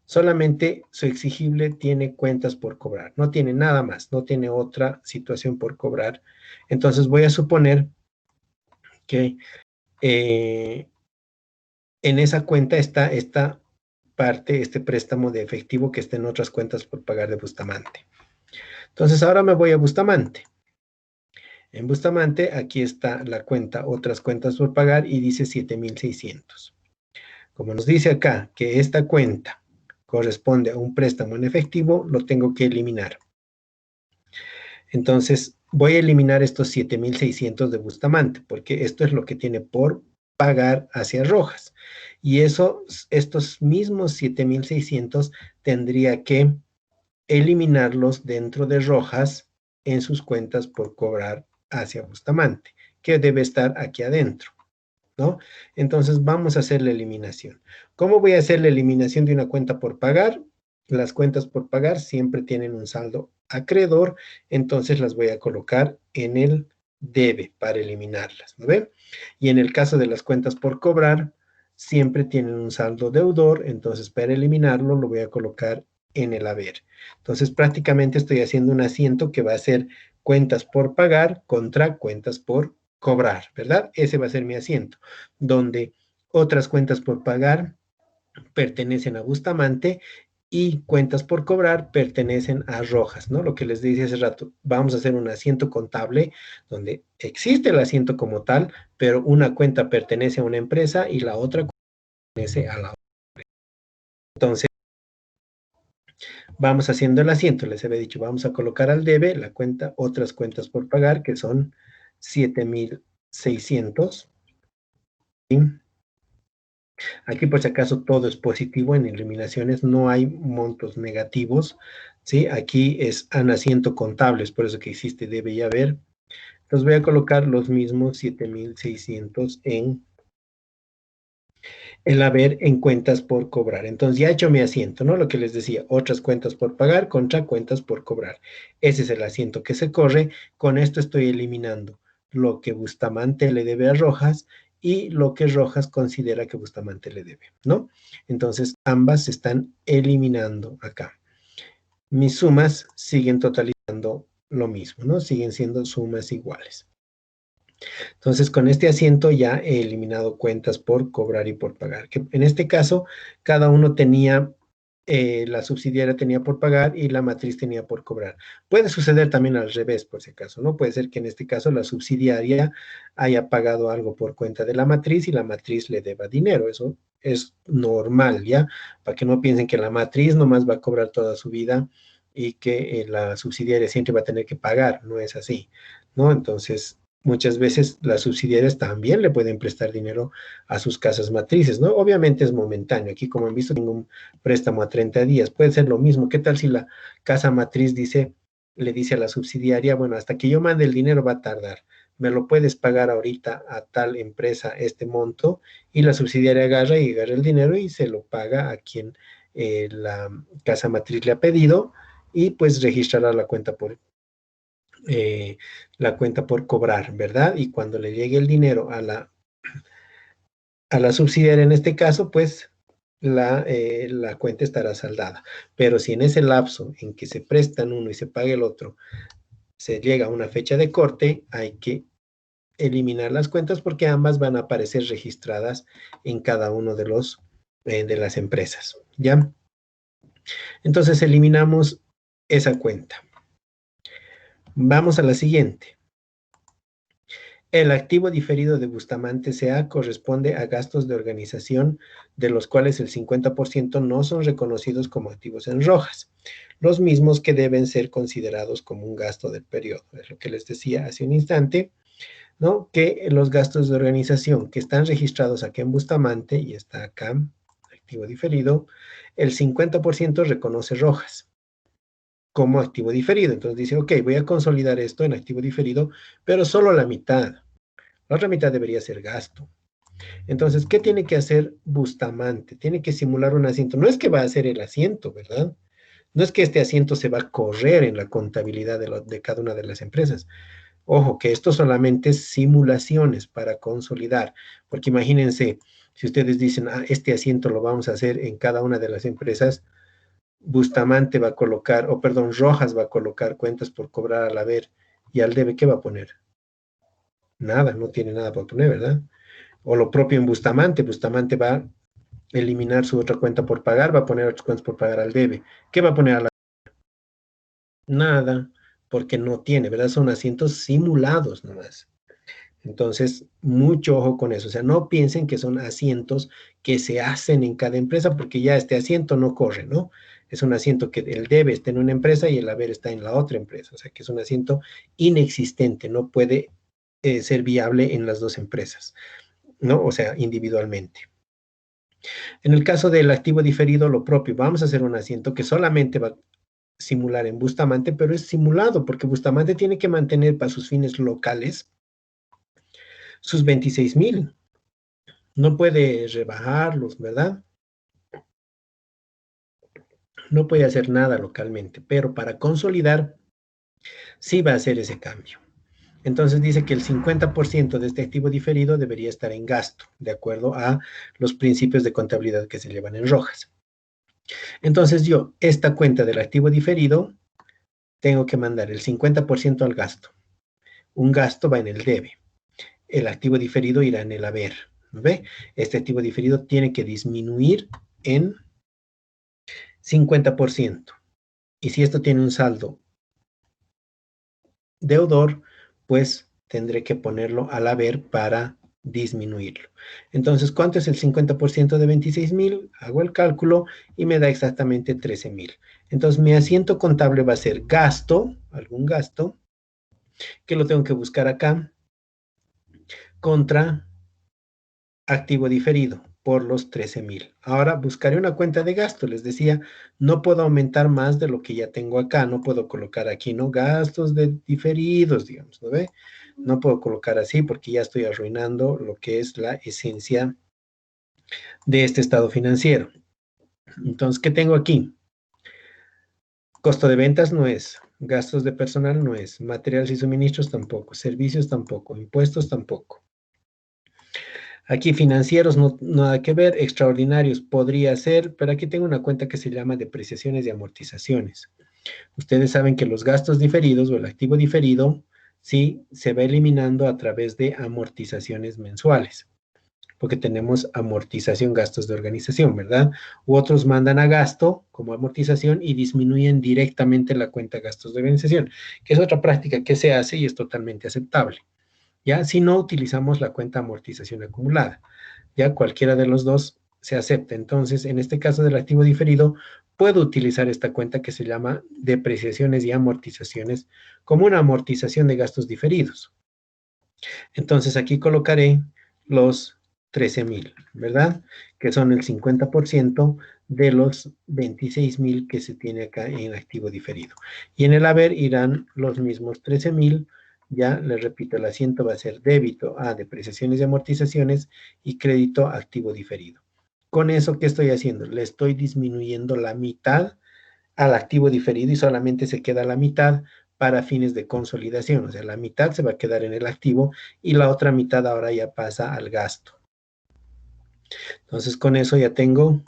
solamente su exigible tiene cuentas por cobrar. No tiene nada más, no tiene otra situación por cobrar. Entonces voy a suponer que en esa cuenta está esta parte, este préstamo de efectivo que está en otras cuentas por pagar de Bustamante. Entonces ahora me voy a Bustamante. En Bustamante, aquí está la cuenta, otras cuentas por pagar y dice 7,600. Como nos dice acá que esta cuenta corresponde a un préstamo en efectivo, lo tengo que eliminar. Entonces, voy a eliminar estos 7,600 de Bustamante, porque esto es lo que tiene por pagar hacia Rojas. Y estos mismos 7,600 tendría que eliminarlos dentro de Rojas en sus cuentas por cobrar hacia Bustamante, que debe estar aquí adentro, ¿no? Entonces vamos a hacer la eliminación. ¿Cómo voy a hacer la eliminación de una cuenta por pagar? Las cuentas por pagar siempre tienen un saldo acreedor, entonces las voy a colocar en el debe para eliminarlas, ¿no ven? Y en el caso de las cuentas por cobrar, siempre tienen un saldo deudor, entonces para eliminarlo lo voy a colocar en el haber. Entonces prácticamente estoy haciendo un asiento que va a ser cuentas por pagar contra cuentas por cobrar, ¿verdad? Ese va a ser mi asiento, donde otras cuentas por pagar pertenecen a Bustamante y cuentas por cobrar pertenecen a Rojas, ¿no? Lo que les dije hace rato, vamos a hacer un asiento contable donde existe el asiento como tal, pero una cuenta pertenece a una empresa y la otra pertenece a la otra. Entonces, vamos haciendo el asiento, les había dicho, vamos a colocar al debe la cuenta, otras cuentas por pagar, que son 7,600. ¿Sí? Aquí por si acaso todo es positivo, en eliminaciones no hay montos negativos, ¿sí? Aquí es an asiento contables, por eso que existe debe y haber. Entonces voy a colocar los mismos 7,600 en el haber en cuentas por cobrar. Entonces ya he hecho mi asiento, ¿no? Lo que les decía, otras cuentas por pagar contra cuentas por cobrar. Ese es el asiento que se corre. Con esto estoy eliminando lo que Bustamante le debe a Rojas y lo que Rojas considera que Bustamante le debe, ¿no? Entonces ambas se están eliminando acá. Mis sumas siguen totalizando lo mismo, ¿no? Siguen siendo sumas iguales. Entonces, con este asiento ya he eliminado cuentas por cobrar y por pagar. Que en este caso, cada uno tenía, la subsidiaria tenía por pagar y la matriz tenía por cobrar. Puede suceder también al revés, por si acaso, ¿no? Puede ser que en este caso la subsidiaria haya pagado algo por cuenta de la matriz y la matriz le deba dinero. Eso es normal, ¿ya? Para que no piensen que la matriz nomás va a cobrar toda su vida y que la subsidiaria siempre va a tener que pagar. No es así, ¿no? Entonces, muchas veces las subsidiarias también le pueden prestar dinero a sus casas matrices, ¿no? Obviamente es momentáneo. Aquí, como han visto, tengo un préstamo a 30 días. Puede ser lo mismo. ¿Qué tal si la casa matriz le dice a la subsidiaria, bueno, hasta que yo mande el dinero va a tardar. Me lo puedes pagar ahorita a tal empresa este monto y la subsidiaria agarra el dinero y se lo paga a quien la casa matriz le ha pedido y pues registrará eh, la cuenta por cobrar, ¿verdad? Y cuando le llegue el dinero a la subsidiaria en este caso, pues la cuenta estará saldada. Pero si en ese lapso en que se prestan uno y se paga el otro, se llega a una fecha de corte, hay que eliminar las cuentas porque ambas van a aparecer registradas en cada uno de las empresas, ¿ya? Entonces eliminamos esa cuenta. Vamos a la siguiente. El activo diferido de Bustamante S.A. corresponde a gastos de organización, de los cuales el 50% no son reconocidos como activos en rojas, los mismos que deben ser considerados como un gasto del periodo. Es lo que les decía hace un instante, ¿no? Que los gastos de organización que están registrados aquí en Bustamante, y está acá, activo diferido, el 50% reconoce rojas como activo diferido. Entonces dice, ok, voy a consolidar esto en activo diferido, pero solo la mitad. La otra mitad debería ser gasto. Entonces, ¿qué tiene que hacer Bustamante? Tiene que simular un asiento. No es que va a hacer el asiento, ¿verdad? No es que este asiento se va a correr en la contabilidad de cada una de las empresas. Ojo, que esto solamente es simulaciones para consolidar, porque imagínense, si ustedes dicen, ah, este asiento lo vamos a hacer en cada una de las empresas, Bustamante va a colocar, o perdón, Rojas va a colocar cuentas por cobrar al haber, y al debe, ¿qué va a poner? Nada, no tiene nada para poner, ¿verdad? O lo propio en Bustamante, Bustamante va a eliminar su otra cuenta por pagar, va a poner otras cuentas por pagar al debe. ¿Qué va a poner a la? Nada, porque no tiene, ¿verdad? Son asientos simulados nomás. Entonces, mucho ojo con eso. O sea, no piensen que son asientos que se hacen en cada empresa, porque ya este asiento no corre, ¿no? Es un asiento que el debe está en una empresa y el haber está en la otra empresa. O sea, que es un asiento inexistente, no puede ser viable en las dos empresas, ¿no? O sea, individualmente. En el caso del activo diferido, lo propio, vamos a hacer un asiento que solamente va a simular en Bustamante, pero es simulado porque Bustamante tiene que mantener para sus fines locales sus 26,000. No puede rebajarlos, ¿verdad? No puede hacer nada localmente, pero para consolidar sí va a hacer ese cambio. Entonces dice que el 50% de este activo diferido debería estar en gasto, de acuerdo a los principios de contabilidad que se llevan en rojas. Entonces yo, esta cuenta del activo diferido, tengo que mandar el 50% al gasto. Un gasto va en el debe. El activo diferido irá en el haber. ¿Ve? Este activo diferido tiene que disminuir en 50%. Y si esto tiene un saldo deudor, pues tendré que ponerlo al haber para disminuirlo. Entonces, ¿cuánto es el 50% de 26,000? Hago el cálculo y me da exactamente 13,000. Entonces, mi asiento contable va a ser gasto, algún gasto, que lo tengo que buscar acá, contra activo diferido por los 13,000. Ahora buscaré una cuenta de gasto. Les decía, no puedo aumentar más de lo que ya tengo acá. No puedo colocar aquí, ¿no? Gastos de diferidos, digamos, ¿no ve? No puedo colocar así porque ya estoy arruinando lo que es la esencia de este estado financiero. Entonces, ¿qué tengo aquí? Costo de ventas no es, gastos de personal no es, materiales y suministros tampoco, servicios tampoco, impuestos tampoco. Aquí financieros no nada que ver, extraordinarios podría ser, pero aquí tengo una cuenta que se llama depreciaciones y amortizaciones. Ustedes saben que los gastos diferidos o el activo diferido, sí, se va eliminando a través de amortizaciones mensuales, porque tenemos amortización, gastos de organización, ¿verdad? U otros mandan a gasto como amortización y disminuyen directamente la cuenta gastos de organización, que es otra práctica que se hace y es totalmente aceptable. ¿Ya? Si no utilizamos la cuenta amortización acumulada, ya cualquiera de los dos se acepta. Entonces, en este caso del activo diferido, puedo utilizar esta cuenta que se llama depreciaciones y amortizaciones como una amortización de gastos diferidos. Entonces, aquí colocaré los 13,000, ¿verdad? Que son el 50% de los 26,000 que se tiene acá en activo diferido. Y en el haber irán los mismos 13,000. Ya les repito, el asiento va a ser débito a depreciaciones y amortizaciones y crédito activo diferido. Con eso, ¿qué estoy haciendo? Le estoy disminuyendo la mitad al activo diferido y solamente se queda la mitad para fines de consolidación. O sea, la mitad se va a quedar en el activo y la otra mitad ahora ya pasa al gasto. Entonces, con eso ya tengo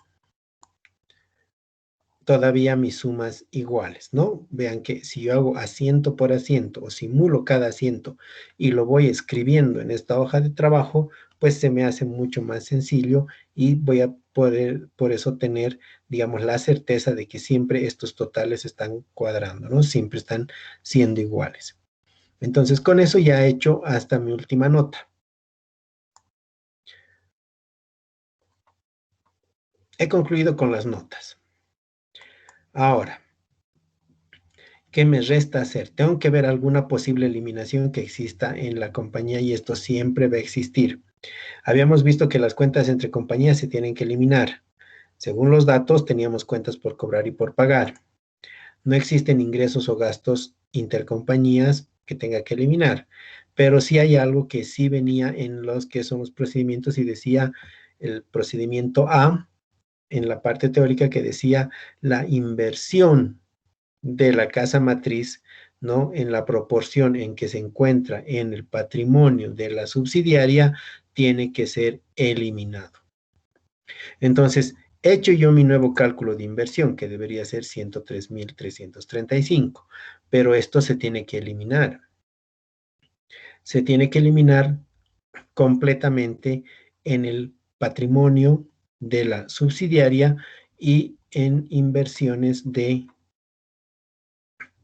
todavía mis sumas iguales, ¿no? Vean que si yo hago asiento por asiento o simulo cada asiento y lo voy escribiendo en esta hoja de trabajo, pues se me hace mucho más sencillo y voy a poder por eso tener, digamos, la certeza de que siempre estos totales están cuadrando, ¿no? Siempre están siendo iguales. Entonces, con eso ya he hecho hasta mi última nota. He concluido con las notas. Ahora, ¿qué me resta hacer? Tengo que ver alguna posible eliminación que exista en la compañía y esto siempre va a existir. Habíamos visto que las cuentas entre compañías se tienen que eliminar. Según los datos, teníamos cuentas por cobrar y por pagar. No existen ingresos o gastos intercompañías que tenga que eliminar, pero sí hay algo que sí venía en los que son los procedimientos y decía el procedimiento A en la parte teórica que decía la inversión de la casa matriz, ¿no? En la proporción en que se encuentra en el patrimonio de la subsidiaria, tiene que ser eliminado. Entonces, hecho yo mi nuevo cálculo de inversión, que debería ser 103.335, pero esto se tiene que eliminar. Se tiene que eliminar completamente en el patrimonio de la subsidiaria y en inversiones de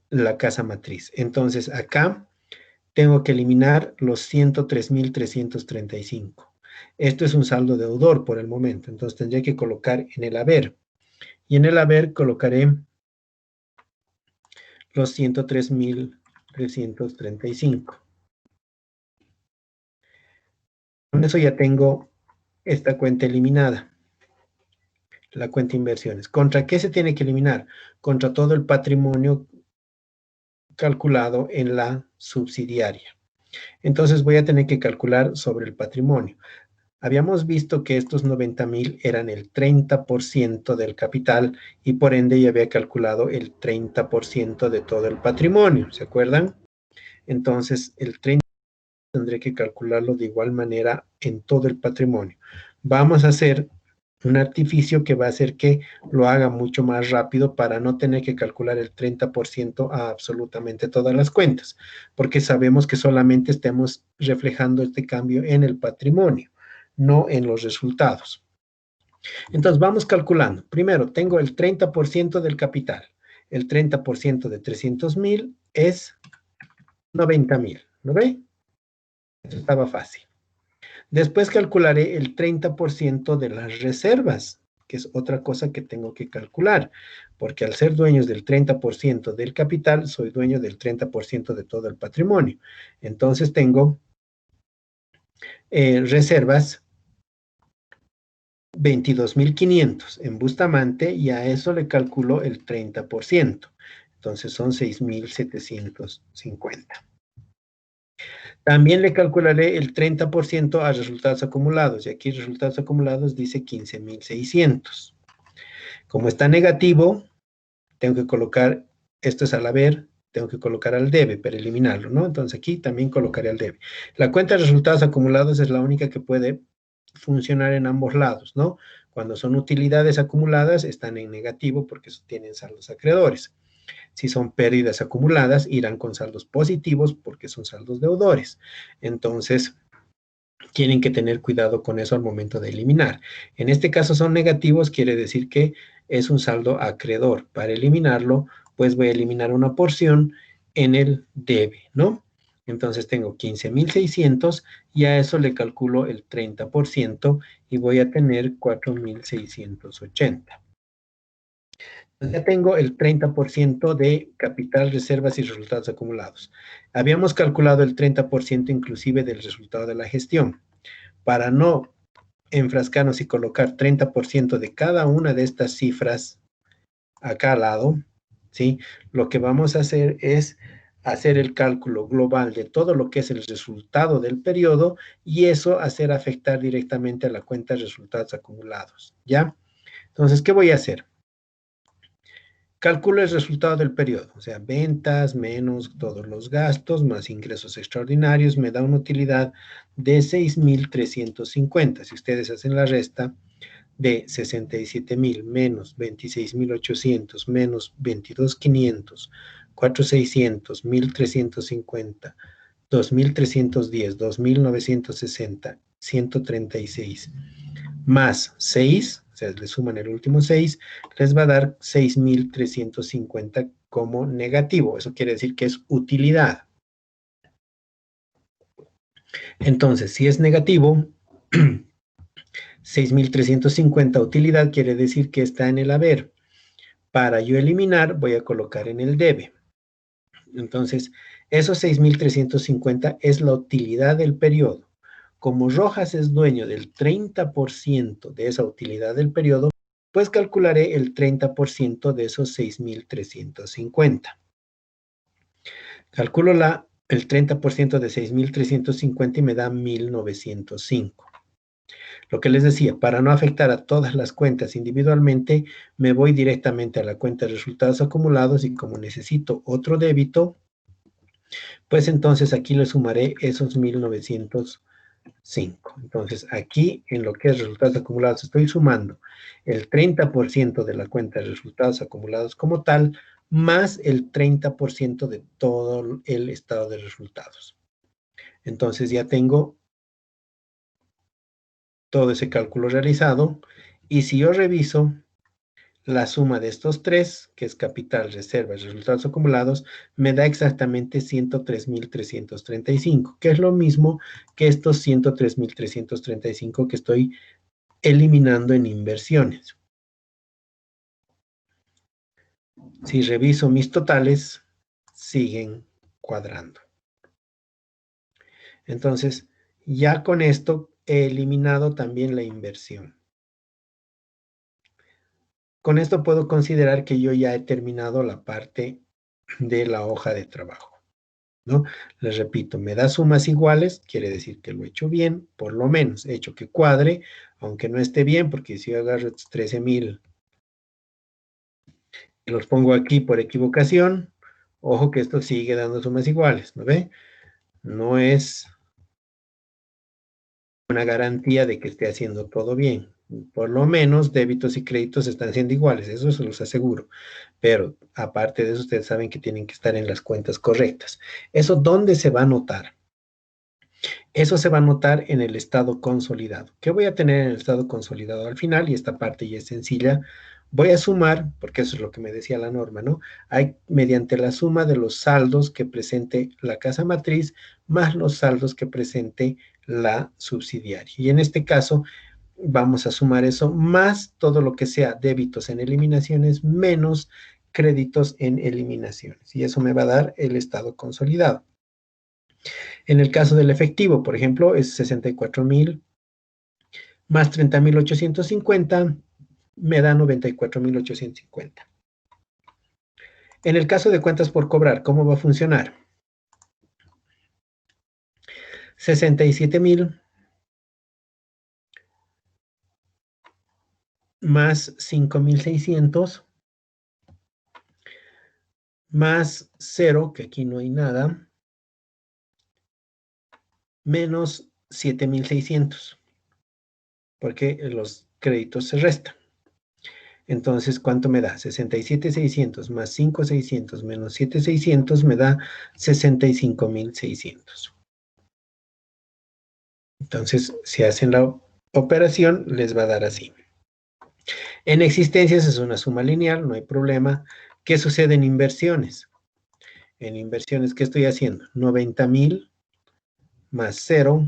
la casa matriz. Entonces, acá tengo que eliminar los 103.335. Esto es un saldo deudor por el momento, entonces tendría que colocar en el haber. Y en el haber colocaré los 103.335. Con eso ya tengo esta cuenta eliminada, la cuenta inversiones. ¿Contra qué se tiene que eliminar? Contra todo el patrimonio calculado en la subsidiaria. Entonces voy a tener que calcular sobre el patrimonio. Habíamos visto que estos 90.000 eran el 30% del capital y por ende ya había calculado el 30% de todo el patrimonio, ¿se acuerdan? Entonces el 30% tendré que calcularlo de igual manera en todo el patrimonio. Vamos a hacer un artificio que va a hacer que lo haga mucho más rápido para no tener que calcular el 30% a absolutamente todas las cuentas, porque sabemos que solamente estemos reflejando este cambio en el patrimonio, no en los resultados. Entonces vamos calculando. Primero, tengo el 30% del capital. El 30% de 300.000 es 90.000. ¿Lo ve? Esto estaba fácil. Después calcularé el 30% de las reservas, que es otra cosa que tengo que calcular, porque al ser dueños del 30% del capital, soy dueño del 30% de todo el patrimonio. Entonces tengo reservas 22.500 en Bustamante y a eso le calculo el 30%. Entonces son 6.750. También le calcularé el 30% a resultados acumulados. Y aquí resultados acumulados dice 15.600. Como está negativo, tengo que colocar, esto es al haber, tengo que colocar al debe para eliminarlo, ¿no? Entonces aquí también colocaré al debe. La cuenta de resultados acumulados es la única que puede funcionar en ambos lados, ¿no? Cuando son utilidades acumuladas, están en negativo porque tienen saldos acreedores. Si son pérdidas acumuladas, irán con saldos positivos porque son saldos deudores. Entonces, tienen que tener cuidado con eso al momento de eliminar. En este caso son negativos, quiere decir que es un saldo acreedor. Para eliminarlo, pues voy a eliminar una porción en el debe, ¿no? Entonces tengo 15.600 y a eso le calculo el 30% y voy a tener 4.680. Ya tengo el 30% de capital, reservas y resultados acumulados. Habíamos calculado el 30% inclusive del resultado de la gestión. Para no enfrascarnos y colocar 30% de cada una de estas cifras acá al lado, ¿sí? Lo que vamos a hacer es hacer el cálculo global de todo lo que es el resultado del periodo y eso hacer afectar directamente a la cuenta de resultados acumulados, ¿ya? Entonces, ¿qué voy a hacer? Calculo el resultado del periodo, o sea, ventas menos todos los gastos, más ingresos extraordinarios, me da una utilidad de 6.350. Si ustedes hacen la resta de 67.000 menos 26.800 menos 22.500, 4.600, 1.350, 2.310, 2.960, 136 más 6, o sea, le suman el último 6, les va a dar 6.350 como negativo. Eso quiere decir que es utilidad. Entonces, si es negativo, 6.350 utilidad quiere decir que está en el haber. Para yo eliminar, voy a colocar en el debe. Entonces, esos 6.350 es la utilidad del periodo. Como Rojas es dueño del 30% de esa utilidad del periodo, pues calcularé el 30% de esos 6.350. Calculo el 30% de 6.350 y me da 1.905. Lo que les decía, para no afectar a todas las cuentas individualmente, me voy directamente a la cuenta de resultados acumulados y como necesito otro débito, pues entonces aquí le sumaré esos 1.905. Entonces aquí en lo que es resultados acumulados estoy sumando el 30% de la cuenta de resultados acumulados como tal, más el 30% de todo el estado de resultados. Entonces ya tengo todo ese cálculo realizado y si yo reviso la suma de estos tres, que es capital, reservas, resultados acumulados, me da exactamente 103.335, que es lo mismo que estos 103.335 que estoy eliminando en inversiones. Si reviso mis totales, siguen cuadrando. Entonces, ya con esto he eliminado también la inversión. Con esto puedo considerar que yo ya he terminado la parte de la hoja de trabajo, ¿no? Les repito, me da sumas iguales, quiere decir que lo he hecho bien, por lo menos he hecho que cuadre, aunque no esté bien, porque si yo agarro 13.000 y los pongo aquí por equivocación, ojo que esto sigue dando sumas iguales, ¿no ve? No es una garantía de que esté haciendo todo bien. Por lo menos débitos y créditos están siendo iguales, eso se los aseguro. Pero aparte de eso, ustedes saben que tienen que estar en las cuentas correctas. ¿Eso dónde se va a notar? Eso se va a notar en el estado consolidado. ¿Qué voy a tener en el estado consolidado al final? Y esta parte ya es sencilla. Voy a sumar, porque eso es lo que me decía la norma, ¿no? Hay mediante la suma de los saldos que presente la casa matriz más los saldos que presente la subsidiaria. Y en este caso, vamos a sumar eso más todo lo que sea débitos en eliminaciones menos créditos en eliminaciones. Y eso me va a dar el estado consolidado. En el caso del efectivo, por ejemplo, es 64.000 más 30.850, me da 94.850. En el caso de cuentas por cobrar, ¿cómo va a funcionar? 67.000 más 5.600 más 0, que aquí no hay nada, menos 7.600, porque los créditos se restan. Entonces, ¿cuánto me da? 67.600 más 5.600 menos 7.600 me da 65.600. Entonces, si hacen la operación, les va a dar así. En existencias es una suma lineal, no hay problema. ¿Qué sucede en inversiones? En inversiones, ¿qué estoy haciendo? 90.000 más 0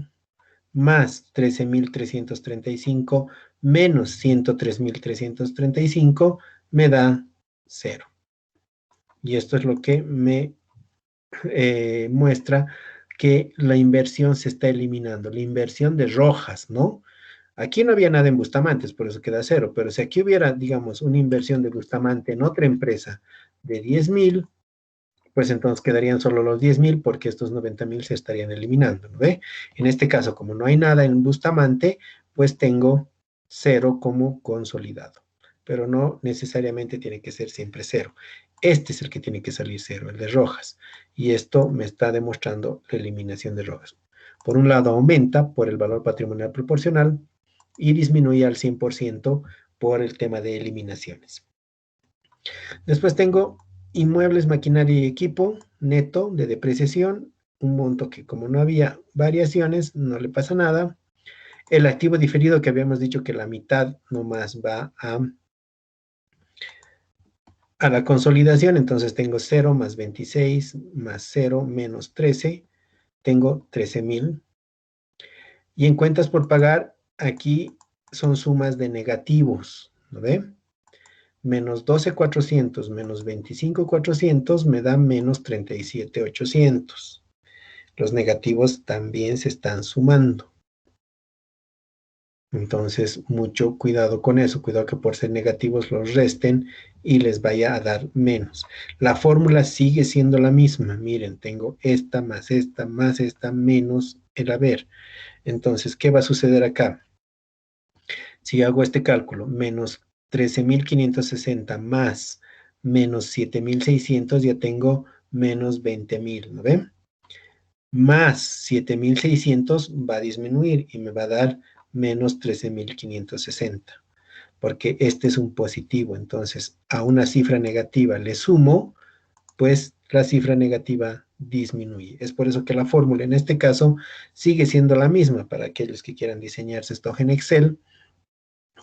más 13.335 menos 103.335 me da 0. Y esto es lo que me muestra que la inversión se está eliminando. La inversión de Rojas, ¿no? Aquí no había nada en Bustamantes, por eso queda 0. Pero si aquí hubiera, digamos, una inversión de Bustamante en otra empresa de 10.000, pues entonces quedarían solo los 10.000 porque estos 90.000 se estarían eliminando, ¿no ve? En este caso, como no hay nada en Bustamante, pues tengo 0 como consolidado. Pero no necesariamente tiene que ser siempre 0. Este es el que tiene que salir 0, el de Rojas. Y esto me está demostrando la eliminación de Rojas. Por un lado aumenta por el valor patrimonial proporcional y disminuye al 100% por el tema de eliminaciones. Después tengo inmuebles, maquinaria y equipo neto de depreciación, un monto que como no había variaciones, no le pasa nada. El activo diferido que habíamos dicho que la mitad nomás va a la consolidación, entonces tengo 0 más 26 más 0 menos 13, tengo 13.000. Y en cuentas por pagar, aquí son sumas de negativos, ¿no ve? Menos 12.400 menos 25.400 me da menos 37.800. Los negativos también se están sumando. Entonces, mucho cuidado con eso. Cuidado que por ser negativos los resten y les vaya a dar menos. La fórmula sigue siendo la misma. Miren, tengo esta más esta más esta menos el haber. Entonces, ¿qué va a suceder acá? Si hago este cálculo, menos 13.560 más menos 7.600, ya tengo menos 20.000, ¿no ven? Más 7.600 va a disminuir y me va a dar menos 13.560, porque este es un positivo. Entonces, a una cifra negativa le sumo, pues la cifra negativa disminuye. Es por eso que la fórmula en este caso sigue siendo la misma para aquellos que quieran diseñarse esto en Excel,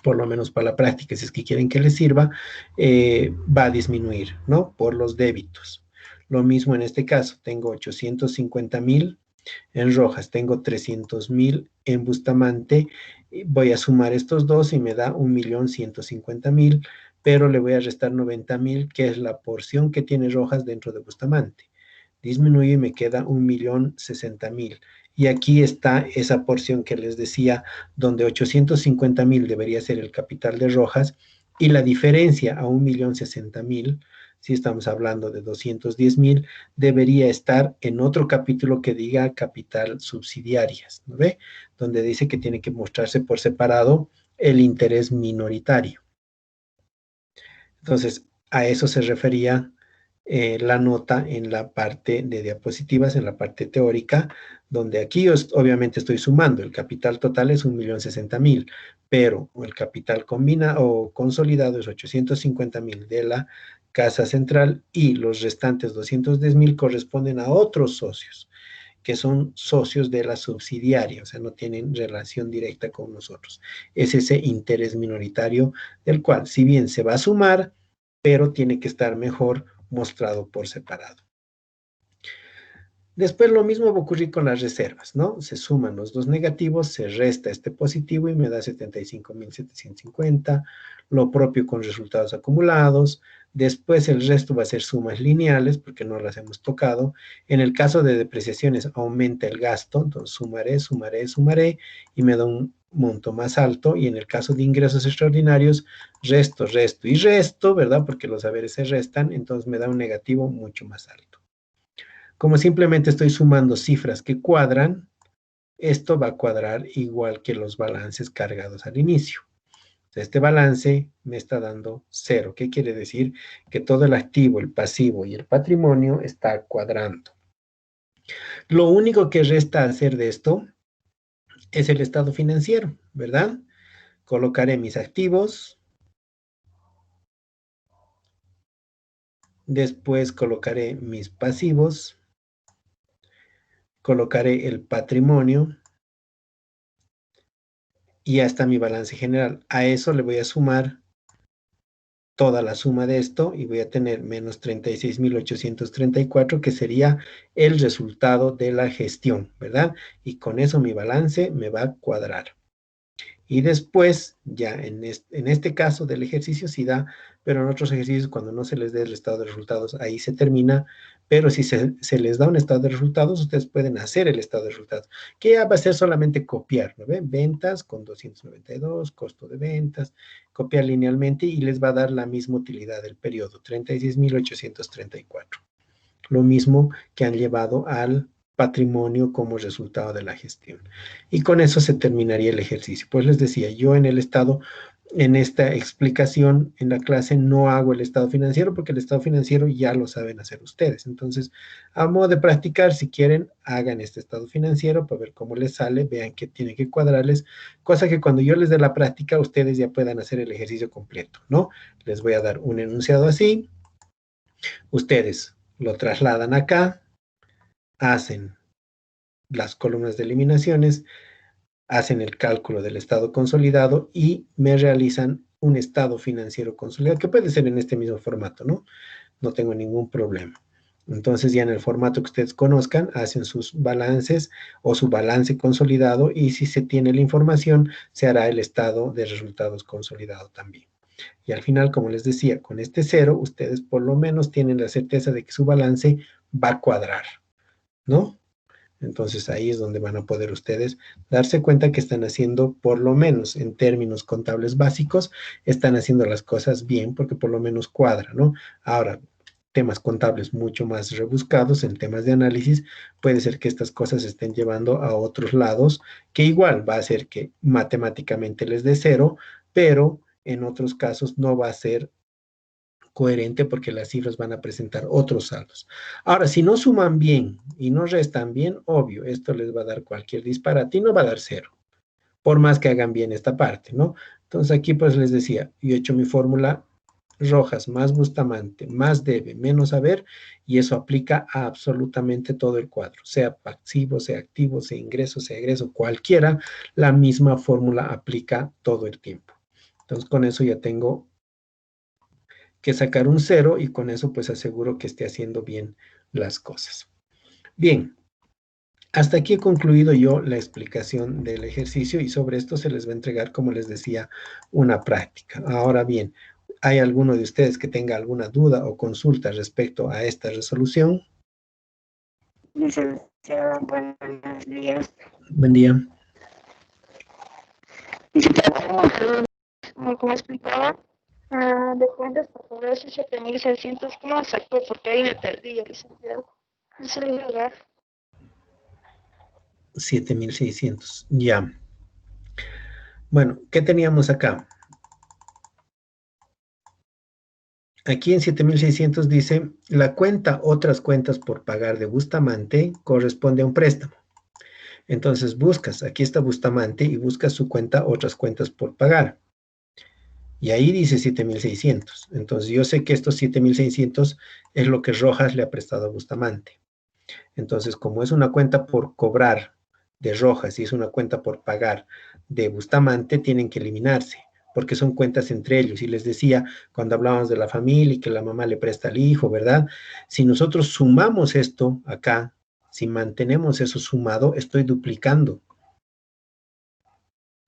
por lo menos para la práctica, si es que quieren que les sirva, va a disminuir, ¿no? Por los débitos. Lo mismo en este caso, tengo 850.000 en Rojas, tengo 300.000 en Bustamante, voy a sumar estos dos y me da 1.150.000, pero le voy a restar 90.000, que es la porción que tiene Rojas dentro de Bustamante. Disminuye y me queda 1.060.000. Y aquí está esa porción que les decía, donde 850.000 debería ser el capital de Rojas, y la diferencia a 1.060.000, si estamos hablando de 210.000, debería estar en otro capítulo que diga capital subsidiarias, ¿no ve? Donde dice que tiene que mostrarse por separado el interés minoritario. Entonces, a eso se refería la nota en la parte de diapositivas, en la parte teórica, donde aquí yo obviamente estoy sumando. El capital total es 1.060.000, pero el capital combina o consolidado es 850.000 de la casa central y los restantes 210.000 corresponden a otros socios, que son socios de la subsidiaria, o sea, no tienen relación directa con nosotros. Es ese interés minoritario del cual, si bien se va a sumar, pero tiene que estar mejor mostrado por separado. Después lo mismo va a ocurrir con las reservas, ¿no? Se suman los dos negativos, se resta este positivo y me da 75.750, lo propio con resultados acumulados. Después el resto va a ser sumas lineales porque no las hemos tocado. En el caso de depreciaciones aumenta el gasto, entonces sumaré, sumaré, sumaré y me da un monto más alto. Y en el caso de ingresos extraordinarios, resto, resto y resto, ¿verdad? Porque los haberes se restan, entonces me da un negativo mucho más alto. Como simplemente estoy sumando cifras que cuadran, esto va a cuadrar igual que los balances cargados al inicio. Este balance me está dando 0. ¿Qué quiere decir? Que todo el activo, el pasivo y el patrimonio está cuadrando. Lo único que resta hacer de esto es el estado financiero, ¿verdad? Colocaré mis activos, después colocaré mis pasivos, colocaré el patrimonio, y ya está mi balance general. A eso le voy a sumar toda la suma de esto y voy a tener menos 36.834, que sería el resultado de la gestión, ¿verdad? Y con eso mi balance me va a cuadrar. Y después, ya en este caso del ejercicio sí da, pero en otros ejercicios cuando no se les dé el estado de resultados, ahí se termina. Pero si se les da un estado de resultados, ustedes pueden hacer el estado de resultados, que ya va a ser solamente copiar, ¿no ven? Ventas con 292, costo de ventas, copiar linealmente y les va a dar la misma utilidad del periodo, 36.834. Lo mismo que han llevado al patrimonio como resultado de la gestión. Y con eso se terminaría el ejercicio. Pues les decía, yo en el estado, en esta explicación en la clase no hago el estado financiero porque el estado financiero ya lo saben hacer ustedes. Entonces, a modo de practicar, si quieren, hagan este estado financiero para ver cómo les sale, vean que tienen que cuadrarles, cosa que cuando yo les dé la práctica, ustedes ya puedan hacer el ejercicio completo, ¿no? Les voy a dar un enunciado así, ustedes lo trasladan acá, hacen las columnas de eliminaciones, hacen el cálculo del estado consolidado y me realizan un estado financiero consolidado, que puede ser en este mismo formato, ¿no? No tengo ningún problema. Entonces ya en el formato que ustedes conozcan, hacen sus balances o su balance consolidado y si se tiene la información, se hará el estado de resultados consolidado también. Y al final, como les decía, con este cero, ustedes por lo menos tienen la certeza de que su balance va a cuadrar, ¿no? Entonces ahí es donde van a poder ustedes darse cuenta que están haciendo, por lo menos en términos contables básicos, están haciendo las cosas bien porque por lo menos cuadra, ¿no? Ahora, temas contables mucho más rebuscados en temas de análisis, puede ser que estas cosas se estén llevando a otros lados, que igual va a ser que matemáticamente les dé cero, pero en otros casos no va a ser coherente porque las cifras van a presentar otros saldos. Ahora, si no suman bien y no restan bien, obvio, esto les va a dar cualquier disparate y no va a dar cero, por más que hagan bien esta parte, ¿no? Entonces aquí pues les decía, yo he hecho mi fórmula Rojas más Bustamante más debe menos haber y eso aplica a absolutamente todo el cuadro, sea pasivo, sea activo, sea ingreso, sea egreso, cualquiera, la misma fórmula aplica todo el tiempo. Entonces con eso ya tengo que sacar un cero y con eso pues aseguro que esté haciendo bien las cosas. Bien, hasta aquí he concluido yo la explicación del ejercicio y sobre esto se les va a entregar, como les decía, una práctica. Ahora bien, ¿hay alguno de ustedes que tenga alguna duda o consulta respecto a esta resolución? Licenciada, buenos días. Buen día. Como explicaba, de cuentas por cobrar 7.600, ¿cómo sacó? Porque ahí me perdí, licenciado. En segundo lugar, 7.600. Ya. Bueno, ¿qué teníamos acá? Aquí en 7.600 dice, la cuenta otras cuentas por pagar de Bustamante corresponde a un préstamo. Entonces buscas, aquí está Bustamante y buscas su cuenta, otras cuentas por pagar. Y ahí dice 7.600. Entonces yo sé que estos 7.600 es lo que Rojas le ha prestado a Bustamante. Entonces como es una cuenta por cobrar de Rojas y es una cuenta por pagar de Bustamante, tienen que eliminarse porque son cuentas entre ellos. Y les decía, cuando hablábamos de la familia y que la mamá le presta al hijo, ¿verdad? Si nosotros sumamos esto acá, si mantenemos eso sumado, estoy duplicando.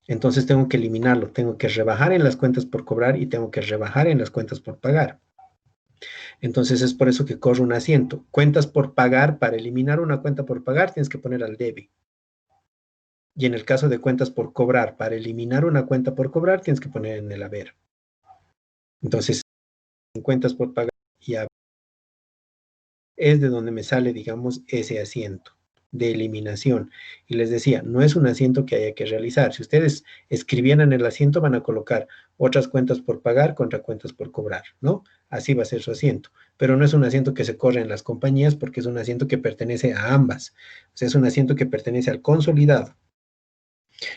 Entonces tengo que eliminarlo, tengo que rebajar en las cuentas por cobrar y tengo que rebajar en las cuentas por pagar. Entonces es por eso que corre un asiento. Cuentas por pagar, para eliminar una cuenta por pagar tienes que poner al debe. Y en el caso de cuentas por cobrar, para eliminar una cuenta por cobrar tienes que poner en el haber. Entonces, en cuentas por pagar y haber es de donde me sale, digamos, ese asiento de eliminación. Y les decía, no es un asiento que haya que realizar. Si ustedes escribieran el asiento, van a colocar otras cuentas por pagar contra cuentas por cobrar, ¿no? Así va a ser su asiento. Pero no es un asiento que se corre en las compañías porque es un asiento que pertenece a ambas. O sea, es un asiento que pertenece al consolidado.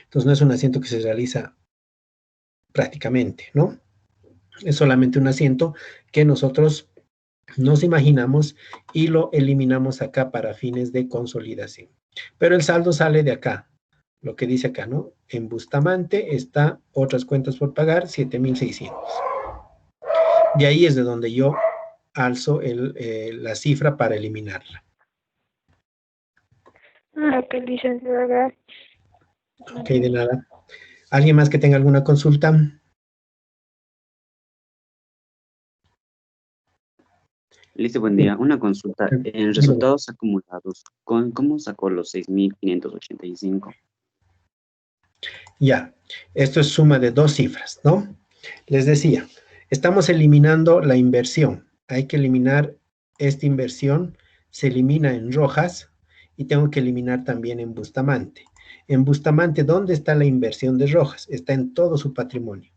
Entonces, no es un asiento que se realiza prácticamente, ¿no? Es solamente un asiento que nosotros nos imaginamos y lo eliminamos acá para fines de consolidación. Pero el saldo sale de acá, lo que dice acá, ¿no? En Bustamante está otras cuentas por pagar, 7.600. De ahí es de donde yo alzo la cifra para eliminarla. ok, licenciada. Ok, de nada. ¿Alguien más que tenga alguna consulta? Listo, buen día. Una consulta. En Dígame. resultados acumulados, ¿cómo sacó los 6.585? Ya, esto es suma de dos cifras, ¿no? Les decía, estamos eliminando la inversión. Hay que eliminar esta inversión, se elimina en Rojas y tengo que eliminar también en Bustamante. En Bustamante, ¿dónde está la inversión de Rojas? Está en todo su patrimonio,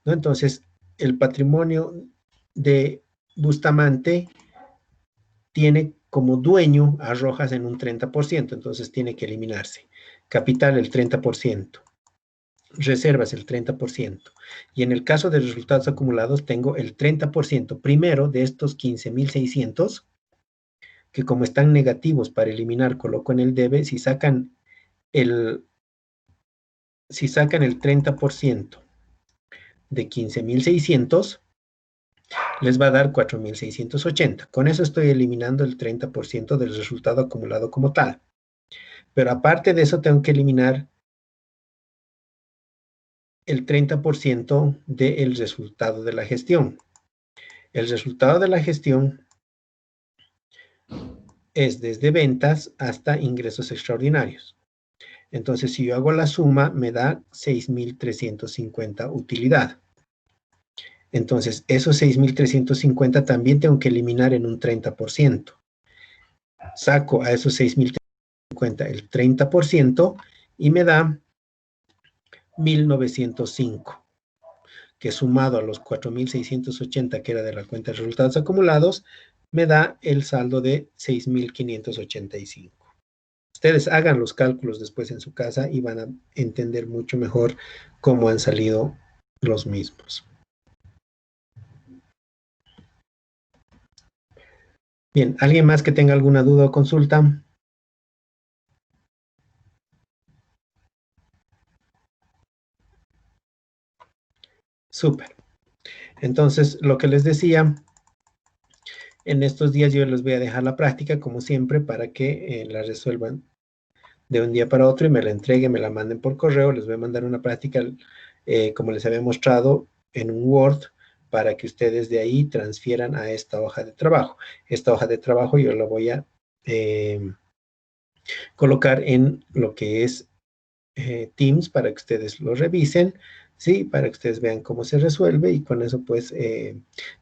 ¿no? Entonces, el patrimonio de Bustamante tiene como dueño a Rojas en un 30%, entonces tiene que eliminarse. Capital el 30%. Reservas el 30%. Y en el caso de resultados acumulados tengo el 30% primero de estos 15.600, que como están negativos para eliminar, coloco en el debe, el, si sacan el 30% de 15.600, les va a dar 4.680. Con eso estoy eliminando el 30% del resultado acumulado como tal. Pero aparte de eso, tengo que eliminar el 30% del resultado de la gestión. El resultado de la gestión es desde ventas hasta ingresos extraordinarios. Entonces, si yo hago la suma, me da 6.350 utilidad. Entonces, esos 6.350 también tengo que eliminar en un 30%. Saco a esos 6.350 el 30% y me da 1.905, que sumado a los 4.680 que era de la cuenta de resultados acumulados, me da el saldo de 6.585. Ustedes hagan los cálculos después en su casa y van a entender mucho mejor cómo han salido los mismos. Bien, ¿alguien más que tenga alguna duda o consulta? Súper. Entonces, lo que les decía, en estos días yo les voy a dejar la práctica, como siempre, para que la resuelvan de un día para otro y me la entreguen, me la manden por correo. Les voy a mandar una práctica, como les había mostrado, en un Word, para que ustedes de ahí transfieran a esta hoja de trabajo. Esta hoja de trabajo yo la voy a colocar en lo que es Teams para que ustedes lo revisen, ¿sí? Para que ustedes vean cómo se resuelve y con eso pues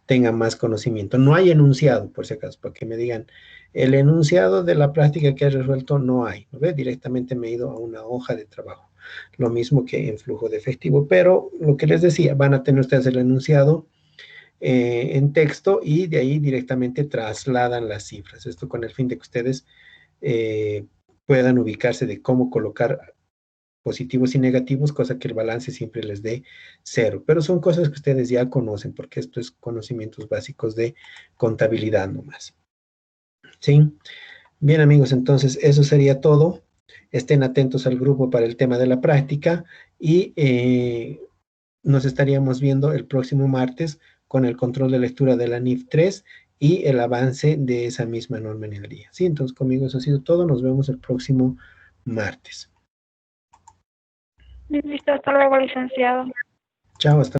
tengan más conocimiento. No hay enunciado, por si acaso, para que me digan, el enunciado de la práctica que he resuelto no hay, ¿no ve? Directamente me he ido a una hoja de trabajo. Lo mismo que en flujo de efectivo, pero lo que les decía, van a tener ustedes el enunciado en texto y de ahí directamente trasladan las cifras. Esto con el fin de que ustedes puedan ubicarse de cómo colocar positivos y negativos, cosa que el balance siempre les dé 0. Pero son cosas que ustedes ya conocen, porque esto es conocimientos básicos de contabilidad nomás. ¿Sí? Bien, amigos, entonces eso sería todo. Estén atentos al grupo para el tema de la práctica y nos estaríamos viendo el próximo martes con el control de lectura de la NIF 3 y el avance de esa misma norma en el día. Sí, entonces conmigo eso ha sido todo. Nos vemos el próximo martes. Listo, hasta luego, licenciado. Chao, hasta